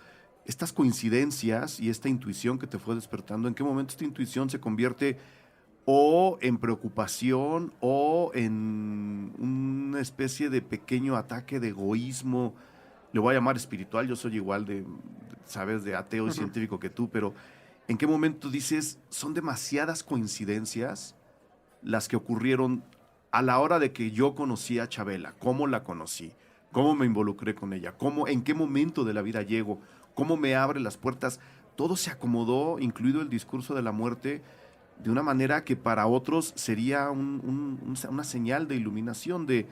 Estas coincidencias y esta intuición que te fue despertando, ¿en qué momento esta intuición se convierte o en preocupación o en una especie de pequeño ataque de egoísmo? Le voy a llamar espiritual, yo soy igual de ateo y científico que tú, pero ¿en qué momento dices, son demasiadas coincidencias las que ocurrieron a la hora de que yo conocí a Chabela? ¿Cómo la conocí? ¿Cómo me involucré con ella? ¿En qué momento de la vida llego? ¿Cómo me abre las puertas? Todo se acomodó, incluido el discurso de la muerte, de una manera que para otros sería una señal de iluminación, de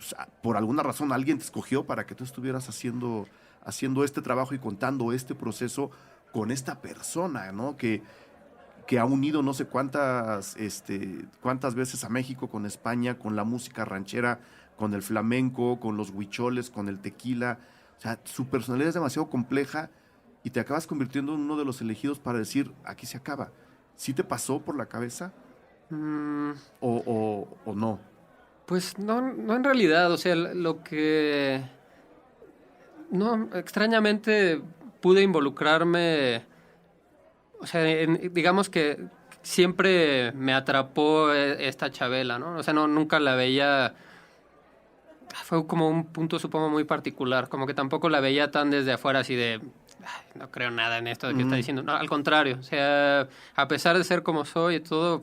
pues, por alguna razón alguien te escogió para que tú estuvieras haciendo este trabajo y contando este proceso con esta persona, ¿no? Que ha unido no sé cuántas veces a México con España, con la música ranchera, con el flamenco, con los huicholes, con el tequila. O sea, su personalidad es demasiado compleja y te acabas convirtiendo en uno de los elegidos para decir, aquí se acaba. ¿Sí te pasó por la cabeza? ¿O no? Pues no en realidad, o sea, lo que... No, extrañamente pude involucrarme, o sea, digamos que siempre me atrapó esta Chabela, ¿no? O sea, nunca la veía... Fue como un punto, supongo, muy particular, como que tampoco la veía tan desde afuera, así de... no creo nada en esto de que está diciendo. No, al contrario, o sea, a pesar de ser como soy y todo,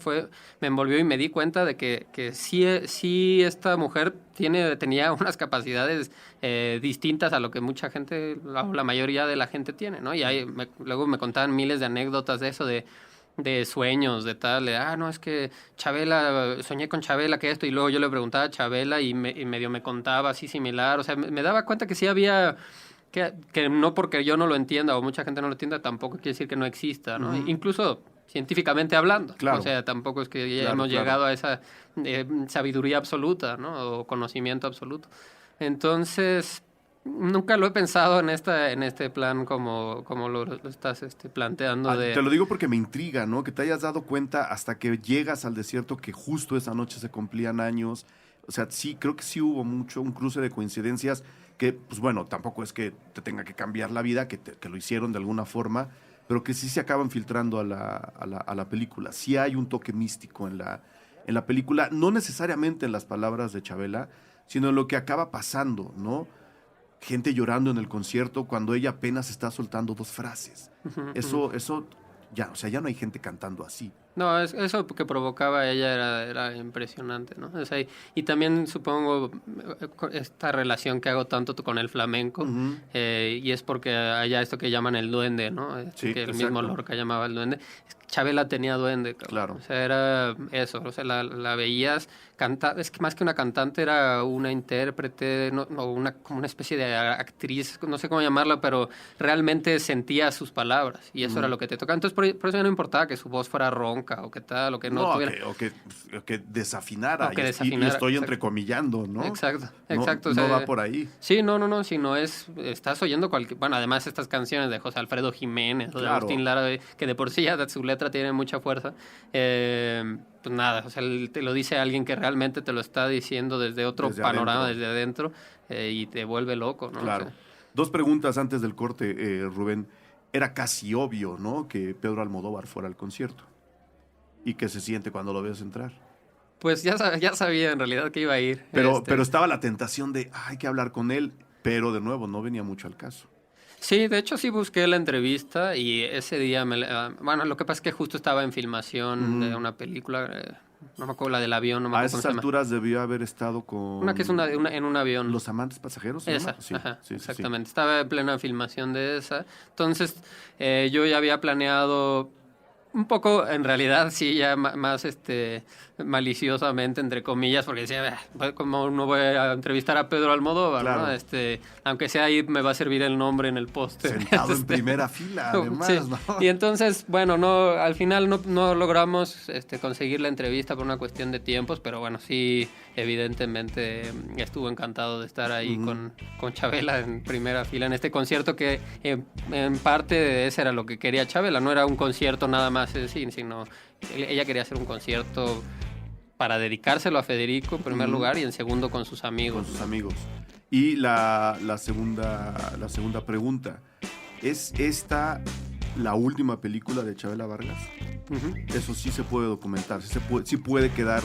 me envolvió y me di cuenta de que sí esta mujer tenía unas capacidades distintas a lo que mucha gente, la mayoría de la gente tiene, ¿no? Y ahí luego me contaban miles de anécdotas de eso, de sueños, de tal, no, es que Chabela, soñé con Chabela, que esto, y luego yo le preguntaba a Chabela y medio me contaba así similar, o sea, me daba cuenta que sí había... Que no porque yo no lo entienda o mucha gente no lo entienda, tampoco quiere decir que no exista, ¿no? Incluso científicamente hablando. Claro. O sea, tampoco es que ya hemos llegado a esa sabiduría absoluta, ¿no? O conocimiento absoluto. Entonces, nunca lo he pensado en este plan como lo estás planteando. Te lo digo porque me intriga, ¿no? Que te hayas dado cuenta hasta que llegas al desierto que justo esa noche se cumplían años. O sea, sí, creo que sí hubo un cruce de coincidencias que, pues bueno, tampoco es que te tenga que cambiar la vida, que lo hicieron de alguna forma, pero que sí se acaban filtrando a la película. Sí hay un toque místico en la película, no necesariamente en las palabras de Chabela, sino en lo que acaba pasando, ¿no? Gente llorando en el concierto cuando ella apenas está soltando 2 frases. Eso ya, o sea, ya no hay gente cantando así. No, eso que provocaba ella era impresionante, ¿no? O sea, y también supongo esta relación que hago tanto con el flamenco, y es porque allá esto que llaman el duende, ¿no? Sí, que el exacto. mismo Lorca llamaba el duende. Chabela tenía duende, Claro. O sea, era eso, o sea, la veías cantar, es que más que una cantante era una intérprete, como una especie de actriz, no sé cómo llamarla, pero realmente sentía sus palabras y eso era lo que te tocaba. Entonces, por eso ya no importaba que su voz fuera ronca o que tal, o que no tuviera... O que desafinara. O que y desafinara, estoy exacto. entrecomillando, ¿no? Exacto. No O sea, va por ahí. Sí, no, sino estás oyendo bueno, además estas canciones de José Alfredo Jiménez o de Claro. Agustín Lara, que de por sí ya su letra tiene mucha fuerza, pues nada, o sea, te lo dice alguien que realmente te lo está diciendo desde otro panorama, adentro. desde adentro, y te vuelve loco, ¿no? Claro. O sea, 2 preguntas antes del corte, Rubén. Era casi obvio, ¿no?, que Pedro Almodóvar fuera al concierto. ¿Y qué se siente cuando lo ves entrar? pues ya sabía en realidad que iba a ir. Pero estaba la tentación de, hay que hablar con él, pero de nuevo, no venía mucho al caso. Sí, de hecho sí busqué la entrevista y ese día, bueno, lo que pasa es que justo estaba en filmación de una película, no me acuerdo, la del avión, no me A acuerdo esas cómo se llama. alturas debió haber estado con... Una que es en un avión. ¿Los amantes pasajeros? ¿se Esa, llama? Sí, ajá, sí, exactamente. Estaba en plena filmación de esa. Entonces, yo ya había planeado un poco, en realidad, sí, ya más maliciosamente, entre comillas, porque decía, como no voy a entrevistar a Pedro Almodóvar, Claro. ¿no? Aunque sea ahí, me va a servir el nombre en el póster. Sentado en primera fila, además, Sí. ¿no? Y entonces, bueno, al final no logramos conseguir la entrevista por una cuestión de tiempos, pero bueno, sí, evidentemente estuvo encantado de estar ahí con Chabela en primera fila en este concierto que en parte ese era lo que quería Chabela, no era un concierto nada más, sino ella quería hacer un concierto para dedicárselo a Federico en primer lugar y en segundo con sus amigos. Con sus amigos. Y la segunda pregunta, ¿es esta la última película de Chabela Vargas? Ujú. Eso sí se puede documentar, sí puede quedar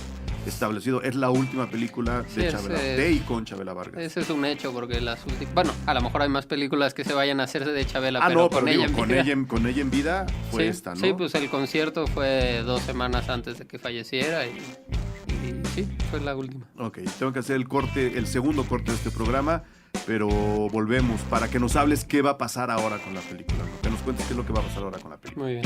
establecido. Es la última película de Chabela, de y con Chabela Vargas. Ese es un hecho, porque las últimas... Bueno, a lo mejor hay más películas que se vayan a hacerse de Chabela, pero No, con pero ella digo, en vida. con ella en vida fue Sí, esta, ¿no? sí, pues el concierto fue 2 semanas antes de que falleciera y sí, fue la última. Ok, tengo que hacer el segundo corte de este programa, pero volvemos para que nos hables qué va a pasar ahora con la película, ¿no? Que nos cuentes qué es lo que va a pasar ahora con la película. Muy bien.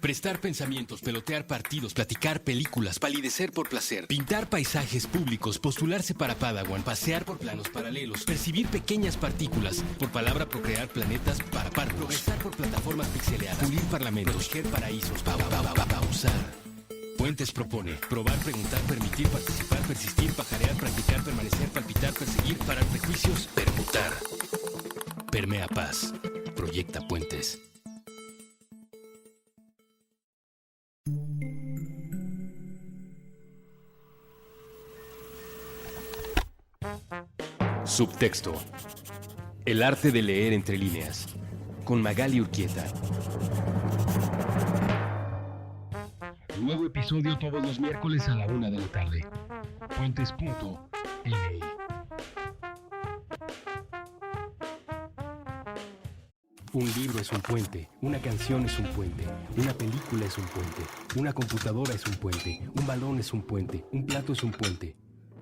Prestar pensamientos, pelotear partidos, platicar películas, palidecer por placer, pintar paisajes públicos, postularse para Padawan, pasear por planos paralelos, percibir pequeñas partículas, por palabra procrear planetas para par, progresar por plataformas pixeleadas, pulir parlamentos, proteger paraísos, pausar. Puentes propone probar, preguntar, permitir, participar, persistir, pajarear, practicar, permanecer, palpitar, perseguir, parar prejuicios, permutar. Permea paz. Proyecta Puentes. Subtexto. El arte de leer entre líneas. Con Magali Urquieta. Nuevo episodio todos los miércoles a la 1 de la tarde. Puentes.mi. Un libro es un puente, una canción es un puente, una película es un puente, una computadora es un puente, un balón es un puente, un plato es un puente.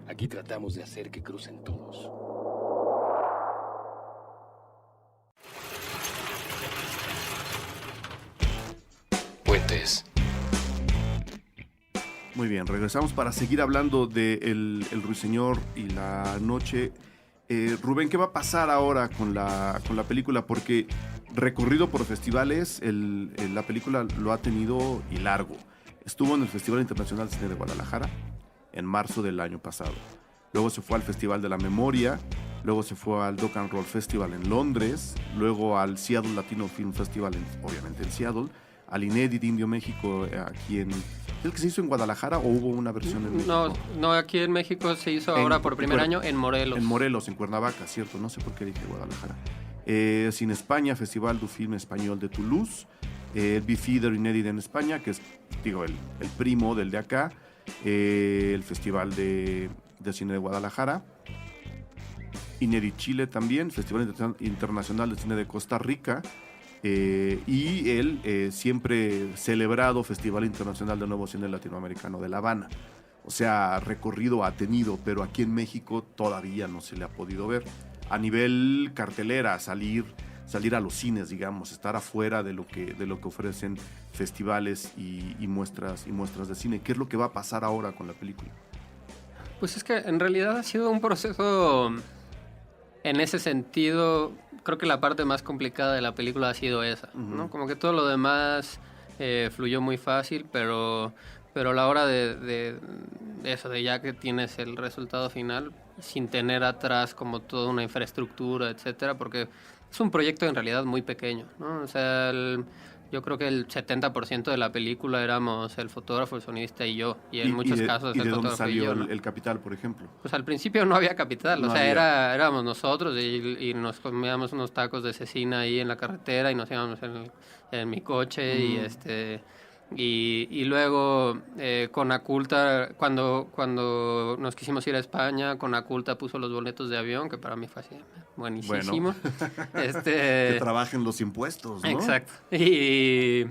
Aquí tratamos de hacer que crucen todos. Puentes. Muy bien, regresamos para seguir hablando de el Ruiseñor y la noche. Rubén, ¿qué va a pasar ahora con la película? Porque recorrido por festivales, la película lo ha tenido y largo. Estuvo en el Festival Internacional de Cine de Guadalajara en marzo del año pasado. Luego se fue al Festival de la Memoria, luego se fue al Rock and Roll Festival en Londres, luego al Seattle Latino Film Festival, obviamente en Seattle, al Inédit Indio México aquí en... ¿El que se hizo en Guadalajara o hubo una versión en México? No, aquí en México se hizo ahora por primer año en Morelos. En Morelos, en Cuernavaca, cierto, no sé por qué dije Guadalajara. Cine España, Festival du Film Español de Toulouse, el Bifider Inédit en España, que es, digo, el primo del de acá, el Festival de Cine de Guadalajara, Inédit Chile también, Festival Internacional de Cine de Costa Rica, y el siempre celebrado Festival Internacional de Nuevo Cine Latinoamericano de La Habana. O sea, recorrido ha tenido, pero aquí en México todavía no se le ha podido ver. A nivel cartelera, salir a los cines, digamos, estar afuera de lo que ofrecen festivales y muestras de cine. ¿Qué es lo que va a pasar ahora con la película? Pues es que en realidad ha sido un proceso, en ese sentido, creo que la parte más complicada de la película ha sido esa, ¿no? Como que todo lo demás fluyó muy fácil, pero a la hora de eso, de ya que tienes el resultado final, sin tener atrás como toda una infraestructura, etcétera, porque es un proyecto en realidad muy pequeño, ¿no? O sea, yo creo que el 70% de la película éramos el fotógrafo, el sonidista y yo, y en muchos casos el fotógrafo y yo. ¿De dónde salió ¿no? el capital, por ejemplo? Pues al principio no había capital, No o sea, había. éramos nosotros y nos comíamos unos tacos de cecina ahí en la carretera y nos íbamos en mi coche y luego Conaculta, cuando nos quisimos ir a España, Conaculta puso los boletos de avión, que para mí fue así, buenísimo. Bueno, que trabajen los impuestos, ¿no? Exacto. Y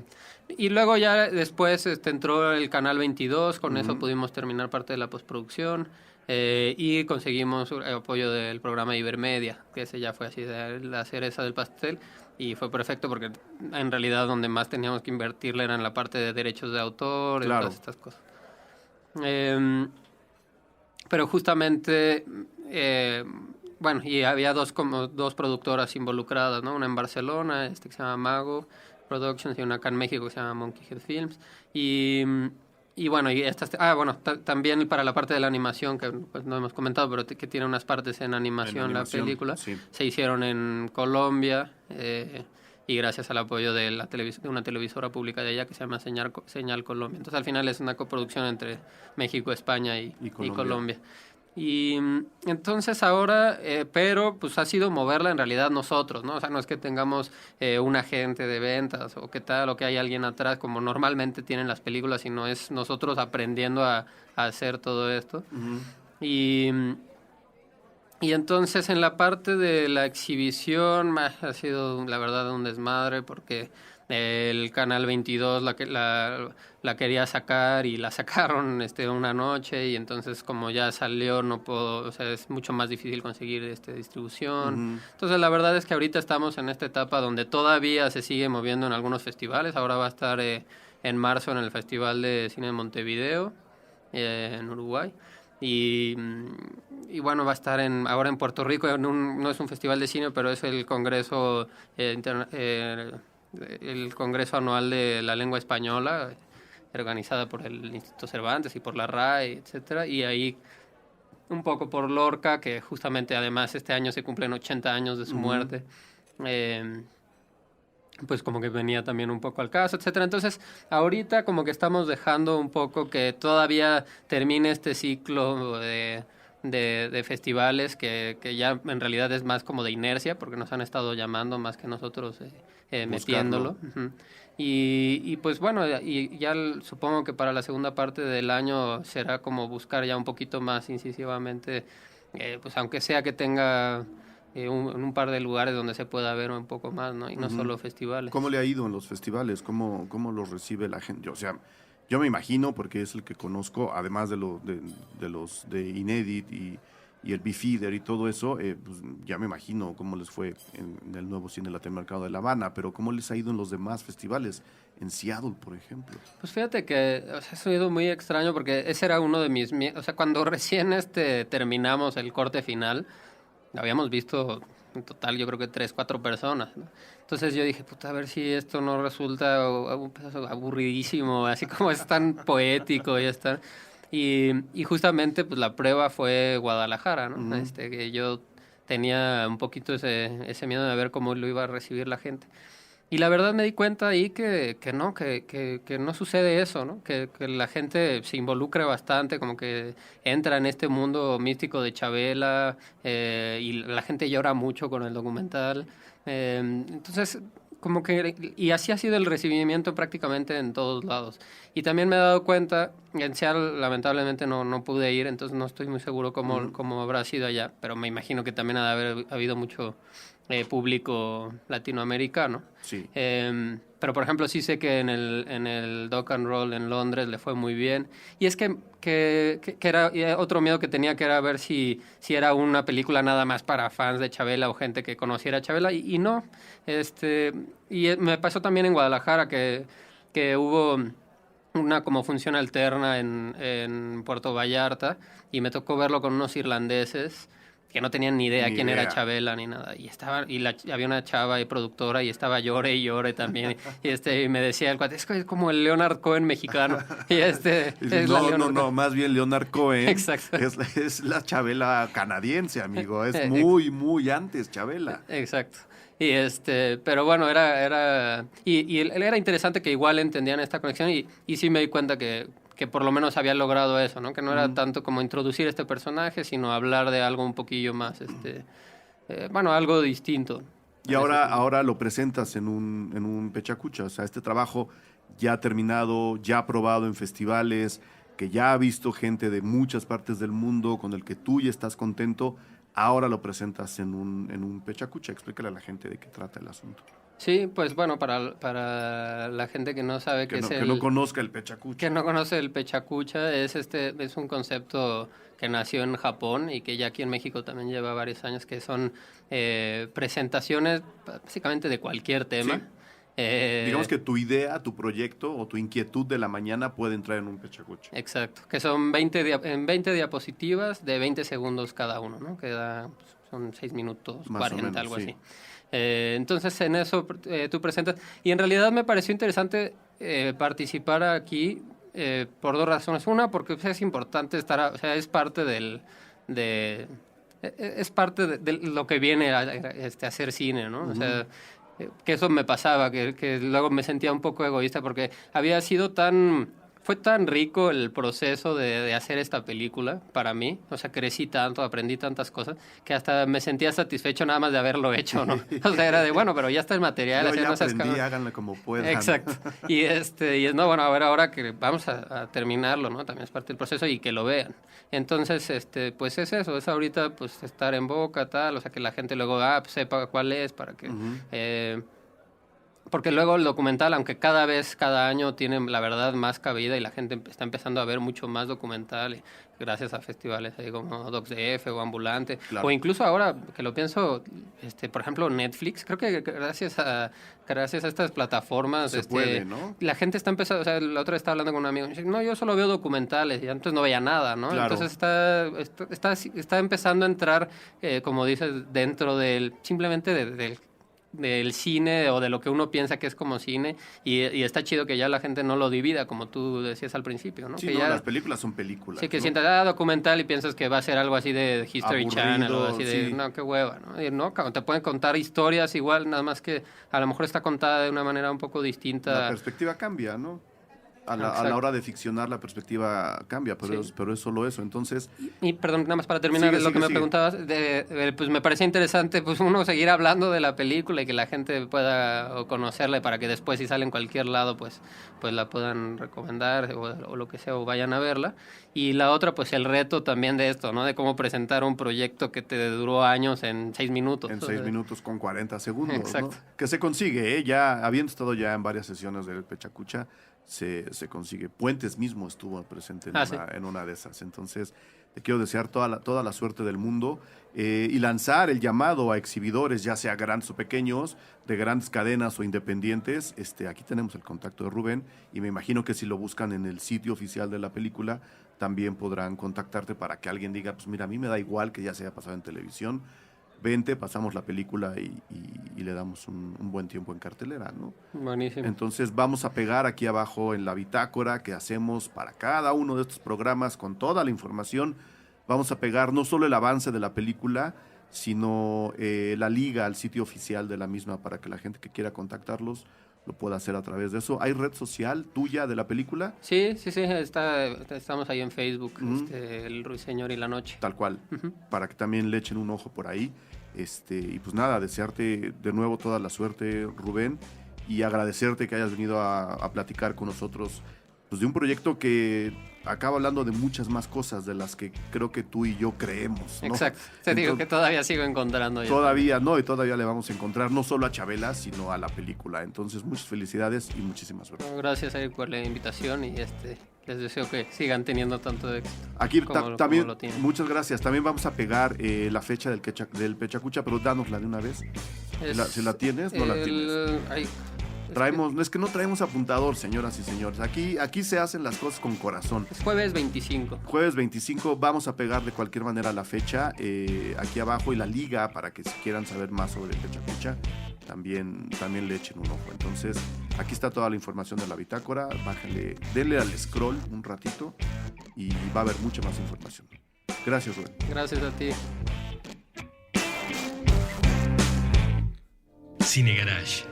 luego ya después entró el Canal 22, con eso pudimos terminar parte de la postproducción y conseguimos el apoyo del programa Ibermedia, que ese ya fue así de la cereza del pastel y fue perfecto porque en realidad donde más teníamos que invertirle era en la parte de derechos de autor y todas estas cosas. Pero justamente... bueno, y había dos productoras involucradas, ¿no? Una en Barcelona, que se llama Mago Productions, y una acá en México que se llama Monkey Head Films. Y bueno, y estas... también para la parte de la animación, que pues, no hemos comentado, pero que tiene unas partes en animación la película, sí. Se hicieron en Colombia, y gracias al apoyo de una televisora pública de allá que se llama Señal Colombia. Entonces, al final es una coproducción entre México, España y Colombia. Y entonces ahora, pero pues ha sido moverla en realidad nosotros, ¿no? O sea, no es que tengamos un agente de ventas o qué tal, o que hay alguien atrás, como normalmente tienen las películas, sino es nosotros aprendiendo a hacer todo esto. Y entonces en la parte de la exhibición ha sido, la verdad, un desmadre, porque el Canal 22 la quería sacar y la sacaron una noche, y entonces como ya salió no puedo, o sea, es mucho más difícil conseguir distribución. Entonces la verdad es que ahorita estamos en esta etapa donde todavía se sigue moviendo en algunos festivales. Ahora va a estar en marzo en el Festival de Cine de Montevideo, en Uruguay. Y bueno, va a estar ahora en Puerto Rico, no es un festival de cine, pero es el Congreso el Congreso Anual de la Lengua Española, organizada por el Instituto Cervantes y por la RAE, etcétera, y ahí un poco por Lorca, que justamente además este año se cumplen 80 años de su muerte, pues como que venía también un poco al caso, etcétera. Entonces, ahorita como que estamos dejando un poco que todavía termine este ciclo de festivales que ya en realidad es más como de inercia, porque nos han estado llamando más que nosotros metiéndolo. Uh-huh. Y pues bueno, y ya supongo que para la segunda parte del año será como buscar ya un poquito más incisivamente, pues aunque sea que tenga un par de lugares donde se pueda ver un poco más, ¿no? Y no solo festivales. ¿Cómo le ha ido en los festivales? ¿Cómo los recibe la gente? O sea, yo me imagino, porque es el que conozco, además de los de Inédit y el Bifeeder y todo eso, pues ya me imagino cómo les fue en el nuevo cine Latinoamericano de La Habana, pero ¿cómo les ha ido en los demás festivales? En Seattle, por ejemplo. Pues fíjate que ha sido muy extraño porque ese era uno de mis... O sea, cuando recién terminamos el corte final, habíamos visto en total yo creo que 3, 4 personas, ¿no? Entonces yo dije, puta, a ver si esto no resulta aburridísimo, así como es tan poético y es tan... Y justamente pues la prueba fue Guadalajara, ¿no? Uh-huh. Que yo tenía un poquito ese miedo de ver cómo lo iba a recibir la gente. Y la verdad me di cuenta ahí que no sucede eso, ¿no? Que la gente se involucra bastante, como que entra en este mundo místico de Chabela, y la gente llora mucho con el documental. Entonces, como que... Y así ha sido el recibimiento prácticamente en todos lados. Y también me he dado cuenta, en Seattle lamentablemente no pude ir, entonces no estoy muy seguro cómo habrá sido allá, pero me imagino que también ha de haber habido mucho... público latinoamericano. Sí. Pero, por ejemplo, sí sé que en el Dock and Roll en Londres le fue muy bien. Y es que era otro miedo que tenía, que era ver si era una película nada más para fans de Chabela o gente que conociera a Chabela. Y no. Y me pasó también en Guadalajara que hubo una como función alterna en Puerto Vallarta y me tocó verlo con unos irlandeses que no tenían ni idea quién era Chabela ni nada. Y había una chava y productora y estaba llore y llore también. Y me decía el cuate, es como el Leonard Cohen mexicano. Y no, más bien Leonard Cohen. Exacto. Es la Chabela canadiense, amigo. Es muy antes Chabela. Exacto. Y pero bueno, era interesante que igual entendían esta conexión y sí me di cuenta que por lo menos había logrado eso, ¿no? Que no era tanto como introducir este personaje, sino hablar de algo un poquillo más, algo distinto. Y ahora lo presentas en un Pechacucha, o sea, este trabajo ya terminado, ya aprobado en festivales, que ya ha visto gente de muchas partes del mundo, con el que tú ya estás contento, ahora lo presentas en un Pechacucha. Explícale a la gente de qué trata el asunto. Sí, pues bueno, para la gente que no sabe que no conozca el Pechacucha. Que no conoce el Pechacucha, es un concepto que nació en Japón y que ya aquí en México también lleva varios años, que son presentaciones básicamente de cualquier tema. ¿Sí? Digamos que tu idea, tu proyecto o tu inquietud de la mañana puede entrar en un Pechacucha. Exacto, que son 20 diapositivas de 20 segundos cada uno, ¿no? Son 6 minutos, más 40, menos, algo sí. Así. Entonces en eso tú presentas y en realidad me pareció interesante participar aquí por 2 razones. Una, porque es importante es parte es parte de lo que viene a hacer cine, ¿no? Uh-huh. O sea, que eso me pasaba, que luego me sentía un poco egoísta porque fue tan rico el proceso de hacer esta película para mí. O sea, crecí tanto, aprendí tantas cosas, que hasta me sentía satisfecho nada más de haberlo hecho, ¿no? O sea, era de, bueno, pero ya está el material. Yo ya aprendí, háganlo como puedan. Exacto. Y a ver, ahora que vamos a terminarlo, ¿no? También es parte del proceso y que lo vean. Entonces, pues es eso, es ahorita, pues, estar en boca, tal, o sea, que la gente luego, pues, sepa cuál es, para que... Uh-huh. porque luego el documental, aunque cada año tiene la verdad más cabida y la gente está empezando a ver mucho más documental gracias a festivales ahí como DocsDF o Ambulante, Claro. o incluso ahora que lo pienso, por ejemplo Netflix, creo que gracias a estas plataformas Se puede, ¿no? la gente está empezando, o sea, la otra vez estaba hablando con un amigo, y dice, no, yo solo veo documentales y antes no veía nada, ¿no? Claro. Entonces está empezando a entrar, como dices, dentro simplemente del cine o de lo que uno piensa que es como cine y está chido que ya la gente no lo divida como tú decías al principio, ¿no? Sí, que no, ya, las películas son películas. sí, que ¿no? sientas documental y piensas que va a ser algo así de History Aburrido, Channel o así de, sí. no, qué hueva, ¿no? Y no, te pueden contar historias igual, nada más que a lo mejor está contada de una manera un poco La distinta. perspectiva cambia, ¿no? A la Exacto. hora de ficcionar la perspectiva cambia, pero, Sí. pero es solo eso. Entonces, Y perdón, nada más para terminar Sigue, lo que me sigue. preguntabas, pues me parecía interesante pues uno seguir hablando de la película y que la gente pueda conocerla y para que después si sale en cualquier lado pues la puedan recomendar o lo que sea o vayan a verla. Y la otra pues el reto también de esto, ¿no? De cómo presentar un proyecto que te duró años en 6 minutos. en O 6 sea, minutos con 40 segundos, Exacto. ¿no? Que se consigue, ¿eh? Ya habiendo estado ya en varias sesiones del Pechacucha, se consigue. Puentes mismo estuvo presente Sí. en una de esas. Entonces, te quiero desear toda la suerte del mundo y lanzar el llamado a exhibidores, ya sea grandes o pequeños, de grandes cadenas o independientes. Aquí tenemos el contacto de Rubén y me imagino que si lo buscan en el sitio oficial de la película, también podrán contactarte para que alguien diga, pues mira, a mí me da igual que ya se haya pasado en televisión, vente, pasamos la película y le damos un buen tiempo en cartelera, ¿no? Buenísimo. Entonces vamos a pegar aquí abajo en la bitácora que hacemos para cada uno de estos programas con toda la información. Vamos a pegar no solo el avance de la película, sino la liga al sitio oficial de la misma para que la gente que quiera contactarlos lo pueda hacer a través de eso. ¿Hay red social tuya de la película? Sí, estamos ahí en Facebook, Ujú. el Ruiseñor y la Noche. Tal cual, Ujú. para que también le echen un ojo por ahí. Y pues nada, desearte de nuevo toda la suerte, Rubén, y agradecerte que hayas venido a platicar con nosotros pues, de un proyecto que acaba hablando de muchas más cosas de las que creo que tú y yo creemos, ¿no? Exacto. Te digo que todavía sigo encontrando. yo. Todavía, ¿no? Y todavía le vamos a encontrar no solo a Chabela, sino a la película. Entonces, muchas felicidades y muchísimas suerte. No, gracias, Eric, por la invitación y les deseo que sigan teniendo tanto éxito. Aquí también, como lo tienen. muchas gracias. También vamos a pegar la fecha del Pechacucha, pero dánosla de una vez. Si la tienes, no la tienes. Es que no traemos apuntador, señoras y señores. Aquí se hacen las cosas con corazón. Es jueves 25. Jueves 25 vamos a pegar de cualquier manera la fecha aquí abajo y la liga para que si quieran saber más sobre el Pechacucha también le echen un ojo. Entonces, aquí está toda la información de la bitácora. Denle al scroll un ratito y va a haber mucha más información. Gracias, Rubén. Gracias a ti. Cine Garage.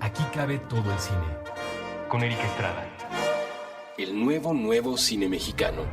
Aquí cabe todo el cine. Con Eric Estrada. El nuevo cine mexicano.